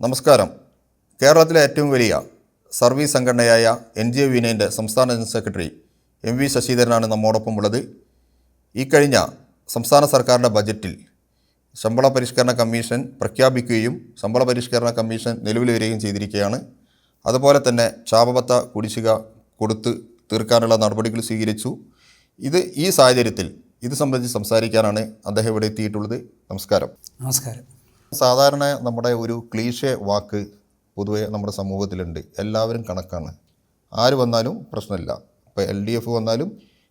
നമസ്കാരം. കേരളത്തിലെ ഏറ്റവും വലിയ സർവീസ് സംഘടനയായ NGO യൂണിയൻ്റെ സംസ്ഥാന ജനറൽ സെക്രട്ടറി MV ശശിധരനാണ് നമ്മോടൊപ്പം ഉള്ളത്. ഈ കഴിഞ്ഞ സംസ്ഥാന സർക്കാരിൻ്റെ ബജറ്റിൽ ശമ്പള പരിഷ്കരണ കമ്മീഷൻ പ്രഖ്യാപിക്കുകയും ശമ്പള പരിഷ്കരണ കമ്മീഷൻ നിലവിൽ വരികയും ചെയ്തിരിക്കുകയാണ്. അതുപോലെ തന്നെ ക്ഷാമബത്ത കുടിശ്ശിക കൊടുത്ത് തീർക്കാനുള്ള നടപടികൾ സ്വീകരിച്ചു. ഈ സാഹചര്യത്തിൽ ഇത് സംബന്ധിച്ച് സംസാരിക്കാനാണ് അദ്ദേഹം ഇവിടെ എത്തിയിട്ടുള്ളത്. നമസ്കാരം. നമസ്കാരം. സാധാരണ നമ്മുടെ ഒരു ക്ലീഷേ വാക്ക് പൊതുവെ നമ്മുടെ സമൂഹത്തിലുണ്ട്. എല്ലാവരും കണക്കാണ്, ആര് വന്നാലും പ്രശ്നമില്ല. ഇപ്പോൾ LDF വന്നാലും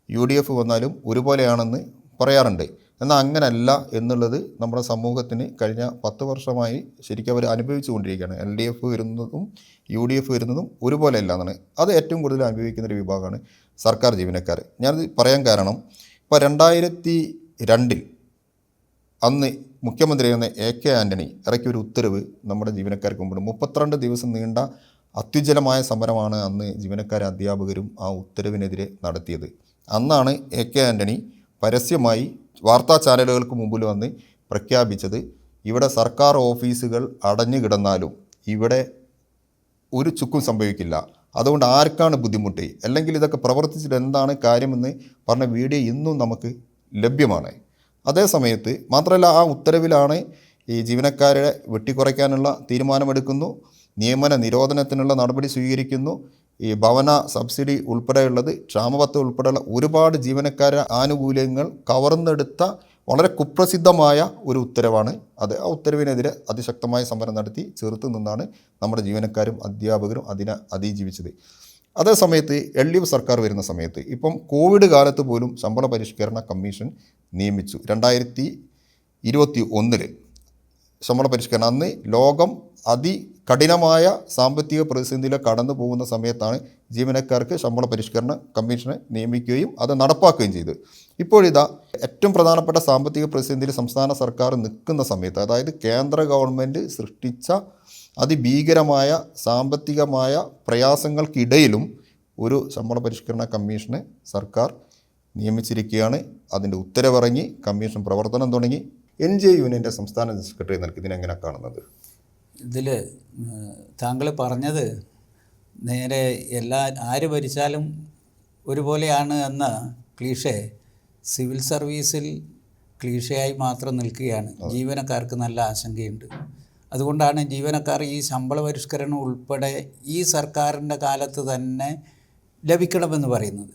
UDF വന്നാലും ഒരുപോലെയാണെന്ന് പറയാറുണ്ട്. എന്നാൽ അങ്ങനല്ല എന്നുള്ളത് നമ്മുടെ സമൂഹത്തിന് കഴിഞ്ഞ 10 വർഷമായി ശരിക്കും അവർ അനുഭവിച്ചു കൊണ്ടിരിക്കുകയാണ്. LDF വരുന്നതും UDF വരുന്നതും ഒരുപോലെയല്ല എന്നാണ്. അത് ഏറ്റവും കൂടുതൽ അനുഭവിക്കുന്നൊരു വിഭാഗമാണ് സർക്കാർ ജീവനക്കാർ. ഞാനത് പറയാൻ കാരണം, ഇപ്പോൾ 2002 അന്ന് മുഖ്യമന്ത്രിയായിരുന്ന AK ആൻ്റണി ഇറക്കിയ ഒരു ഉത്തരവ് നമ്മുടെ ജീവനക്കാർക്ക് മുമ്പ് 32 ദിവസം നീണ്ട അത്യുജ്വലമായ സമരമാണ് അന്ന് ജീവനക്കാരും അധ്യാപകരും ആ ഉത്തരവിനെതിരെ നടത്തിയത്. അന്നാണ് AK ആൻ്റണി പരസ്യമായി വാർത്താ ചാനലുകൾക്ക് മുമ്പിൽ വന്ന് പ്രഖ്യാപിച്ചത്, ഇവിടെ സർക്കാർ ഓഫീസുകൾ അടഞ്ഞു കിടന്നാലും ഇവിടെ ഒരു ചുക്കും സംഭവിക്കില്ല, അതുകൊണ്ട് ആർക്കാണ് ബുദ്ധിമുട്ട്, അല്ലെങ്കിൽ ഇതൊക്കെ പ്രവർത്തിച്ചിട്ട് എന്താണ് കാര്യമെന്ന് പറഞ്ഞ വീഡിയോ ഇന്നും നമുക്ക് ലഭ്യമാണ്. അതേ സമയത്ത് മാത്രമല്ല, ആ ഉത്തരവിലാണ് ഈ ജീവനക്കാരെ വെട്ടിക്കുറയ്ക്കാനുള്ള തീരുമാനമെടുക്കുന്നു, നിയമന നിരോധനത്തിനുള്ള നടപടി സ്വീകരിക്കുന്നു, ഈ ഭവന സബ്സിഡി ഉൾപ്പെടെയുള്ളത്, ക്ഷാമബത്ത ഉൾപ്പെടെയുള്ള ഒരുപാട് ജീവനക്കാരെ ആനുകൂല്യങ്ങൾ കവർന്നെടുത്ത വളരെ കുപ്രസിദ്ധമായ ഒരു ഉത്തരവാണ് അത്. ആ ഉത്തരവിനെതിരെ അതിശക്തമായ സമരം നടത്തി ചെറുത്തു നിന്നാണ് നമ്മുടെ ജീവനക്കാരും അധ്യാപകരും അതിനെ അതിജീവിച്ചത്. അതേ സമയത്ത് LDF സർക്കാർ വരുന്ന സമയത്ത് ഇപ്പം കോവിഡ് കാലത്ത് പോലും ശമ്പള പരിഷ്കരണ കമ്മീഷൻ നിയമിച്ചു. 2021 ശമ്പള പരിഷ്കരണം. അന്ന് ലോകം അതികഠിനമായ സാമ്പത്തിക പ്രതിസന്ധിയിൽ കടന്നു പോകുന്ന സമയത്താണ് ജീവനക്കാർക്ക് ശമ്പള പരിഷ്കരണ കമ്മീഷനെ നിയമിക്കുകയും അത് നടപ്പാക്കുകയും ചെയ്തു. ഇപ്പോഴിതാ ഏറ്റവും പ്രധാനപ്പെട്ട സാമ്പത്തിക പ്രതിസന്ധിയിൽ സംസ്ഥാന സർക്കാർ നിൽക്കുന്ന സമയത്ത്, അതായത് കേന്ദ്ര ഗവൺമെൻറ് സൃഷ്ടിച്ച അതിഭീകരമായ സാമ്പത്തികമായ പ്രയാസങ്ങൾക്കിടയിലും ഒരു ശമ്പള പരിഷ്കരണ കമ്മീഷനെ സർക്കാർ നിയമിച്ചിരിക്കുകയാണ്. അതിൻ്റെ ഉത്തരവിറങ്ങി, കമ്മീഷൻ പ്രവർത്തനം തുടങ്ങി. NGO യൂണിയൻ്റെ സംസ്ഥാന സെക്രട്ടറി നൽകി ഇതിനെങ്ങനെ കാണുന്നത്? ഇതിൽ താങ്കൾ പറഞ്ഞത് നേരെ ആര് ഭരിച്ചാലും ഒരുപോലെയാണ് എന്ന ക്ലീഷേ സിവിൽ സർവീസിൽ ക്ലീഷയായി മാത്രം നിൽക്കുകയാണ്. ജീവനക്കാർക്ക് നല്ല ആശങ്കയുണ്ട്. അതുകൊണ്ടാണ് ജീവനക്കാർ ഈ ശമ്പള പരിഷ്കരണം ഉൾപ്പെടെ ഈ സർക്കാരിൻ്റെ കാലത്ത് തന്നെ ലഭിക്കണമെന്ന് പറയുന്നത്.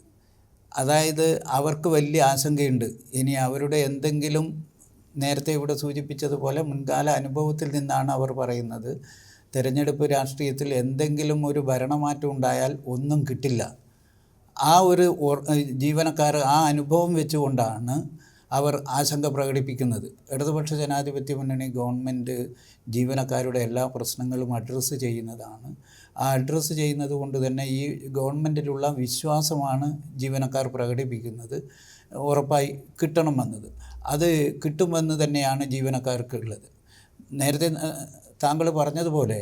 അതായത് അവർക്ക് വലിയ ആശങ്കയുണ്ട്. ഇനി അവരുടെ എന്തെങ്കിലും, നേരത്തെ ഇവിടെ സൂചിപ്പിച്ചതുപോലെ മുൻകാല അനുഭവത്തിൽ നിന്നാണ് അവർ പറയുന്നത്, തിരഞ്ഞെടുപ്പ് രാഷ്ട്രീയത്തിൽ എന്തെങ്കിലും ഒരു ഭരണമാറ്റം ഉണ്ടായാൽ ഒന്നും കിട്ടില്ല. ആ ഒരു ജീവനക്കാർ ആ അനുഭവം വെച്ചുകൊണ്ടാണ് അവർ ആശങ്ക പ്രകടിപ്പിക്കുന്നത്. ഇടതുപക്ഷ ജനാധിപത്യ മുന്നണി ഗവൺമെൻറ് ജീവനക്കാരുടെ എല്ലാ പ്രശ്നങ്ങളും അഡ്രസ്സ് ചെയ്യുന്നതാണ്. ആ അഡ്രസ്സ് ചെയ്യുന്നത് കൊണ്ട് തന്നെ ഈ ഗവൺമെൻറ്റിലുള്ള വിശ്വാസമാണ് ജീവനക്കാർ പ്രകടിപ്പിക്കുന്നത്. ഉറപ്പായി കിട്ടണമെന്നത്, അത് കിട്ടുമെന്ന് തന്നെയാണ് ജീവനക്കാർക്കുള്ളത്. നേരത്തെ താങ്കൾ പറഞ്ഞതുപോലെ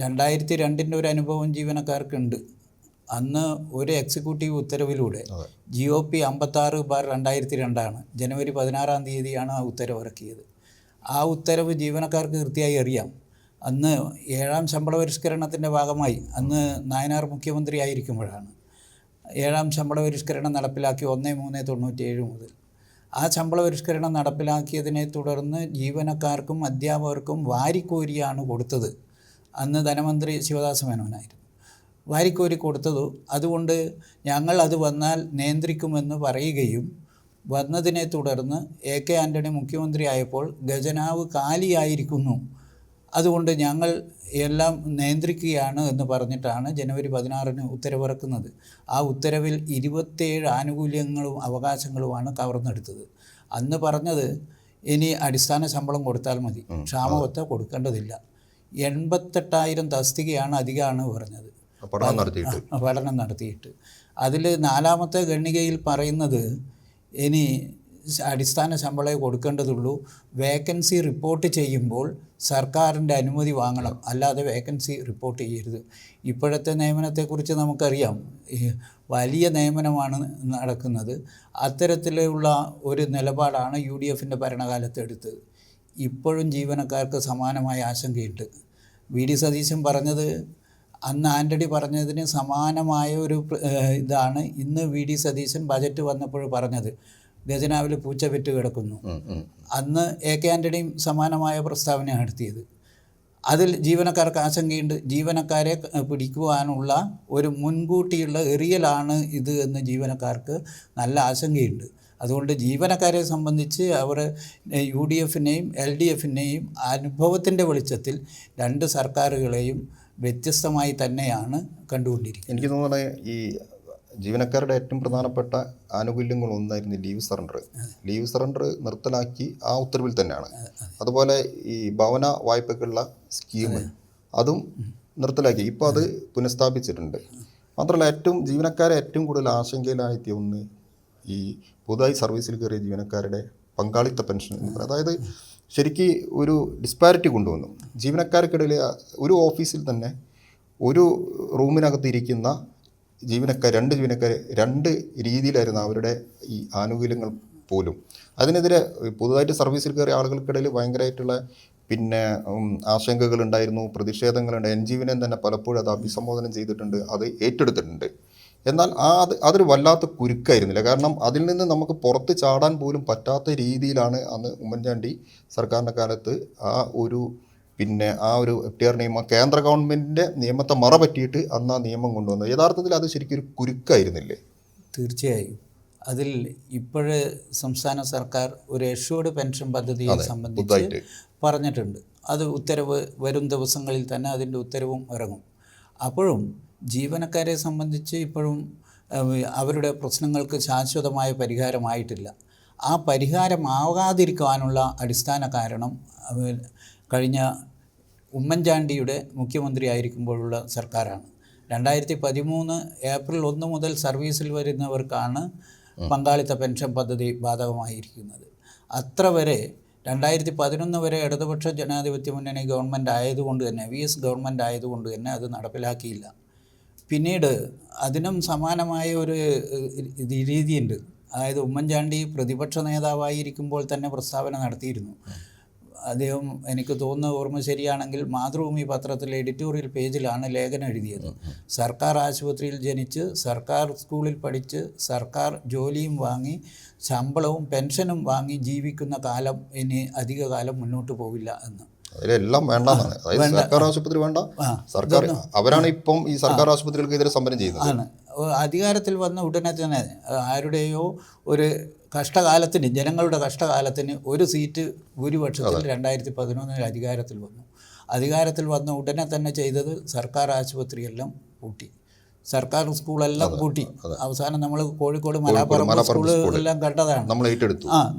2002 ഒരു അനുഭവം ജീവനക്കാർക്കുണ്ട്. അന്ന് ഒരു എക്സിക്യൂട്ടീവ് ഉത്തരവിലൂടെ GOP 56/2002 ജനുവരി 16 ആ ഉത്തരവ് ഇറക്കിയത്. ആ ഉത്തരവ് ജീവനക്കാർക്ക് കൃത്യമായി അറിയാം. അന്ന് 7ാം ശമ്പള പരിഷ്കരണത്തിൻ്റെ ഭാഗമായി അന്ന് നായനാർ മുഖ്യമന്ത്രി ആയിരിക്കുമ്പോഴാണ് 7ാം ശമ്പള പരിഷ്കരണം നടപ്പിലാക്കി 1/3/97 മുതൽ. ആ ശമ്പള പരിഷ്കരണം നടപ്പിലാക്കിയതിനെ തുടർന്ന് ജീവനക്കാർക്കും അധ്യാപകർക്കും വാരിക്കോരിയാണ് കൊടുത്തത്. അന്ന് ധനമന്ത്രി ശിവദാസ മേനോനായിരുന്നു. വാരിക്കോരി കൊടുത്തതു. അതുകൊണ്ട് ഞങ്ങൾ അത് വന്നാൽ നിയന്ത്രിക്കുമെന്ന് പറയുകയും വന്നതിനെ തുടർന്ന് AK ആൻ്റണി മുഖ്യമന്ത്രി ആയപ്പോൾ ഖജനാവ് കാലിയായിരിക്കുന്നു, അതുകൊണ്ട് ഞങ്ങൾ എല്ലാം നിയന്ത്രിക്കുകയാണ് എന്ന് പറഞ്ഞിട്ടാണ് ജനുവരി 16 ഉത്തരവിറക്കുന്നത്. ആ ഉത്തരവിൽ 27 ആനുകൂല്യങ്ങളും അവകാശങ്ങളുമാണ് കവർന്നെടുത്തത്. അന്ന് പറഞ്ഞത് ഇനി അടിസ്ഥാന ശമ്പളം കൊടുത്താൽ മതി, ക്ഷാമബത്ത കൊടുക്കേണ്ടതില്ല. 88,000 തസ്തികയാണ് അധികമാണ് പറഞ്ഞത് പഠനം നടത്തിയിട്ട്. അതിൽ 4ാമത്തെ ഖണ്ഡികയിൽ പറയുന്നത് ഇനി അടിസ്ഥാന ശമ്പളമേ കൊടുക്കേണ്ടതുള്ളൂ, വേക്കൻസി റിപ്പോർട്ട് ചെയ്യുമ്പോൾ സർക്കാരിൻ്റെ അനുമതി വാങ്ങണം, അല്ലാതെ വേക്കൻസി റിപ്പോർട്ട് ചെയ്യരുത്. ഇപ്പോഴത്തെ നിയമനത്തെക്കുറിച്ച് നമുക്കറിയാം, വലിയ നിയമനമാണ് നടക്കുന്നത്. അത്തരത്തിലുള്ള ഒരു നിലപാടാണ് UDFൻ്റെ ഭരണകാലത്ത് എടുത്തത്. ഇപ്പോഴും ജീവനക്കാർക്ക് സമാനമായ ആശങ്കയുണ്ട്. വി ഡി സതീശൻ പറഞ്ഞത് അന്ന് ആൻ്റണി പറഞ്ഞതിന് സമാനമായ ഒരു ഇതാണ് ഇന്ന് വി ഡി സതീശൻ ബജറ്റ് വന്നപ്പോൾ പറഞ്ഞത്. ഖജനാവിൽ പൂച്ച പെറ്റ് കിടക്കുന്നു. അന്ന് എ കെ ആൻ്റണിയും സമാനമായ പ്രസ്താവന നടത്തിയത്. അതിൽ ജീവനക്കാർക്ക് ആശങ്കയുണ്ട്. ജീവനക്കാരെ പിടിക്കുവാനുള്ള ഒരു മുൻകൂട്ടിയുള്ള എറിയലാണ് ഇത് എന്ന് ജീവനക്കാർക്ക് നല്ല ആശങ്കയുണ്ട്. അതുകൊണ്ട് ജീവനക്കാരെ സംബന്ധിച്ച് അവർ UDF-നെയും LDF-നെയും അനുഭവത്തിൻ്റെ വെളിച്ചത്തിൽ രണ്ട് സർക്കാരുകളെയും വ്യത്യസ്തമായി തന്നെയാണ് കണ്ടുകൊണ്ടിരിക്കുന്നത്. എനിക്ക് തോന്നുന്നത് ഈ ജീവനക്കാരുടെ ഏറ്റവും പ്രധാനപ്പെട്ട ആനുകൂല്യങ്ങളൊന്നായിരുന്നു ലീവ് സറണ്ടർ നിർത്തലാക്കി ആ ഉത്തരവിൽ തന്നെയാണ്. അതുപോലെ ഈ ഭവന വായ്പക്കുള്ള സ്കീം അതും നിർത്തലാക്കി, ഇപ്പോൾ അത് പുനഃസ്ഥാപിച്ചിട്ടുണ്ട്. മാത്രമല്ല ജീവനക്കാരെ ഏറ്റവും കൂടുതൽ ആശങ്കയിലായെത്തിയ ഒന്ന് ഈ പുതുതായി സർവീസിൽ കയറിയ ജീവനക്കാരുടെ പങ്കാളിത്ത പെൻഷൻ. അതായത് ശരിക്ക് ഒരു ഡിസ്പാരിറ്റി കൊണ്ടുവന്നു. ജീവനക്കാർക്കിടയിൽ ഒരു ഓഫീസിൽ തന്നെ ഒരു റൂമിനകത്ത് ഇരിക്കുന്ന രണ്ട് ജീവനക്കാർ രണ്ട് രീതിയിലായിരുന്നു അവരുടെ ഈ ആനുകൂല്യങ്ങൾ പോലും. അതിനെതിരെ പുതുതായിട്ട് സർവീസിൽ കയറിയ ആളുകൾക്കിടയിൽ ഭയങ്കരമായിട്ടുള്ള ആശങ്കകളുണ്ടായിരുന്നു, പ്രതിഷേധങ്ങളുണ്ട്. NGV-നെ തന്നെ പലപ്പോഴും അത് അഭിസംബോധന ചെയ്തിട്ടുണ്ട്, അത് ഏറ്റെടുത്തിട്ടുണ്ട്. എന്നാൽ അതൊരു വല്ലാത്ത കുരുക്കായിരുന്നില്ല. കാരണം അതിൽ നിന്ന് നമുക്ക് പുറത്ത് ചാടാൻ പോലും പറ്റാത്ത രീതിയിലാണ് അന്ന് ഉമ്മൻചാണ്ടി സർക്കാരിൻ്റെ കാലത്ത് ആ ഒരു FTR നിയമം, കേന്ദ്ര ഗവൺമെൻറ്റിൻ്റെ നിയമത്തെ മറ പറ്റിയിട്ട് അന്ന് ആ നിയമം കൊണ്ടുവന്നത്. യഥാർത്ഥത്തിൽ അത് ശരിക്കും ഒരു കുരുക്കായിരുന്നില്ലേ? തീർച്ചയായും. അതിൽ ഇപ്പോഴ് സംസ്ഥാന സർക്കാർ ഒരു എഷ്യൂർഡ് പെൻഷൻ പദ്ധതിയെ സംബന്ധിച്ച് പറഞ്ഞിട്ടുണ്ട്. അത് ഉത്തരവ് വരും ദിവസങ്ങളിൽ തന്നെ അതിൻ്റെ ഉത്തരവും ഇറങ്ങും. അപ്പോഴും ജീവനക്കാരെ സംബന്ധിച്ച് ഇപ്പോഴും അവരുടെ പ്രശ്നങ്ങൾക്ക് ശാശ്വതമായ പരിഹാരമായിട്ടില്ല. ആ പരിഹാരമാകാതിരിക്കാനുള്ള അടിസ്ഥാന കാരണം കഴിഞ്ഞ ഉമ്മൻചാണ്ടിയുടെ മുഖ്യമന്ത്രി ആയിരിക്കുമ്പോഴുള്ള സർക്കാരാണ്. 2013 ഏപ്രിൽ 1 മുതൽ സർവീസിൽ വരുന്നവർക്കാണ് പങ്കാളിത്ത പെൻഷൻ പദ്ധതി ബാധകമായിരിക്കുന്നത്. അത്ര വരെ 2011 വരെ ഇടതുപക്ഷ ജനാധിപത്യ മുന്നണി ഗവൺമെൻറ് ആയതുകൊണ്ട് തന്നെ, VS ഗവൺമെൻറ് ആയതുകൊണ്ട് തന്നെ അത് നടപ്പിലാക്കിയില്ല. പിന്നീട് അതിനും സമാനമായ ഒരു രീതിയുണ്ട്. അതായത് ഉമ്മൻചാണ്ടി പ്രതിപക്ഷ നേതാവായിരിക്കുമ്പോൾ തന്നെ പ്രസ്താവന നടത്തിയിരുന്നു. അദ്ദേഹം, എനിക്ക് തോന്നുന്ന ഓർമ്മ ശരിയാണെങ്കിൽ, മാതൃഭൂമി പത്രത്തിലെ എഡിറ്റോറിയൽ പേജിലാണ് ലേഖനം എഴുതിയത്. സർക്കാർ ആശുപത്രിയിൽ ജനിച്ച് സർക്കാർ സ്കൂളിൽ പഠിച്ച് സർക്കാർ ജോലിയും വാങ്ങി ശമ്പളവും പെൻഷനും വാങ്ങി ജീവിക്കുന്ന കാലം ഇനി അധിക കാലം മുന്നോട്ട് പോവില്ല എന്ന്. അതിലെല്ലാം വേണ്ടെന്നാണ്. അതായത് സർക്കാർ ആശുപത്രി വേണ്ട, സർക്കാർ അവരാണ് ഇപ്പം ഈ സർക്കാർ ആശുപത്രികൾക്കെതിരെ സമരം ചെയ്യുന്നത്. ആണ്. അധികാരത്തിൽ വന്ന ഉടനെ തന്നെ ആരുടെയോ ഒരു കഷ്ടകാലത്തിന്, ജനങ്ങളുടെ കഷ്ടകാലത്തിന് ഒരു സീറ്റ് ഭൂരിപക്ഷത്തിൽ 2011 അധികാരത്തിൽ വന്നു. അധികാരത്തിൽ വന്ന ഉടനെ തന്നെ ചെയ്തത് സർക്കാർ ആശുപത്രിയെല്ലാം പൂട്ടി, സർക്കാർ സ്കൂളെല്ലാം പൂട്ടി. അവസാനം നമ്മൾ കോഴിക്കോട് മലാപ്പറമ്പ് സ്കൂള് എല്ലാം കണ്ടതാണ്.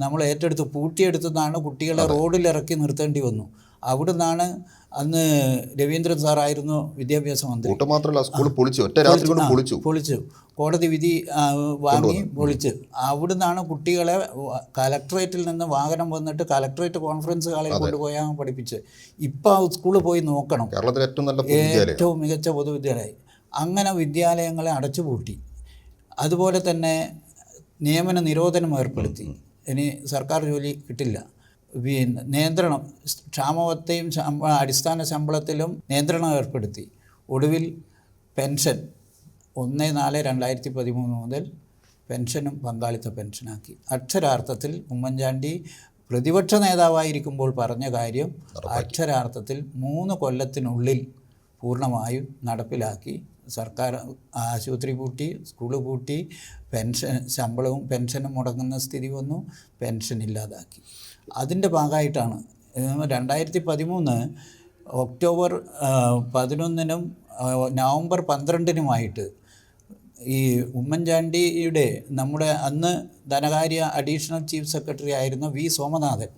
നമ്മൾ ഏറ്റെടുത്തു, പൂട്ടിയെടുത്തതാണ്. കുട്ടികളെ റോഡിലിറക്കി നിർത്തേണ്ടി വന്നു. അവിടുന്നാണ് അന്ന് രവീന്ദ്രൻ സാറായിരുന്നു വിദ്യാഭ്യാസ മന്ത്രി. പൊളിച്ചു, കോടതി വിധി വാങ്ങി പൊളിച്ച്. അവിടുന്നാണ് കുട്ടികളെ കലക്ട്രേറ്റിൽ നിന്ന് വാഹനം വന്നിട്ട് കലക്ട്രേറ്റ് കോൺഫറൻസ് ഹാളിൽ കൊണ്ടുപോയാൽ പഠിപ്പിച്ച്. ഇപ്പോൾ സ്കൂളിൽ പോയി നോക്കണം, ഏറ്റവും മികച്ച പൊതുവിദ്യാലയം. അങ്ങനെ വിദ്യാലയങ്ങളെ അടച്ചുപൂട്ടി. അതുപോലെ തന്നെ നിയമന നിരോധനം ഏർപ്പെടുത്തി. ഇനി സർക്കാർ ജോലി കിട്ടില്ല. നിയന്ത്രണം, ക്ഷാമബത്തെയും അടിസ്ഥാന ശമ്പളത്തിലും നിയന്ത്രണം ഏർപ്പെടുത്തി. ഒടുവിൽ പെൻഷൻ 1/4/2013 മുതൽ പെൻഷനും പങ്കാളിത്ത പെൻഷനാക്കി. അക്ഷരാർത്ഥത്തിൽ ഉമ്മൻചാണ്ടി പ്രതിപക്ഷ നേതാവായിരിക്കുമ്പോൾ പറഞ്ഞ കാര്യം അക്ഷരാർത്ഥത്തിൽ 3 കൊല്ലത്തിനുള്ളിൽ പൂർണ്ണമായും നടപ്പിലാക്കി. സർക്കാർ ആശുപത്രി പൂട്ടി, സ്കൂള് പൂട്ടി, ശമ്പളവും പെൻഷനും മുടങ്ങുന്ന സ്ഥിതി വന്നു, പെൻഷൻ ഇല്ലാതാക്കി. അതിൻ്റെ ഭാഗമായിട്ടാണ് 2013 ഒക്ടോബർ 11-നും നവംബർ 12-നുമായിട്ട് ഈ ഉമ്മൻചാണ്ടിയുടെ, നമ്മുടെ അന്ന് ധനകാര്യ അഡീഷണൽ ചീഫ് സെക്രട്ടറി ആയിരുന്ന V. സോമനാഥൻ,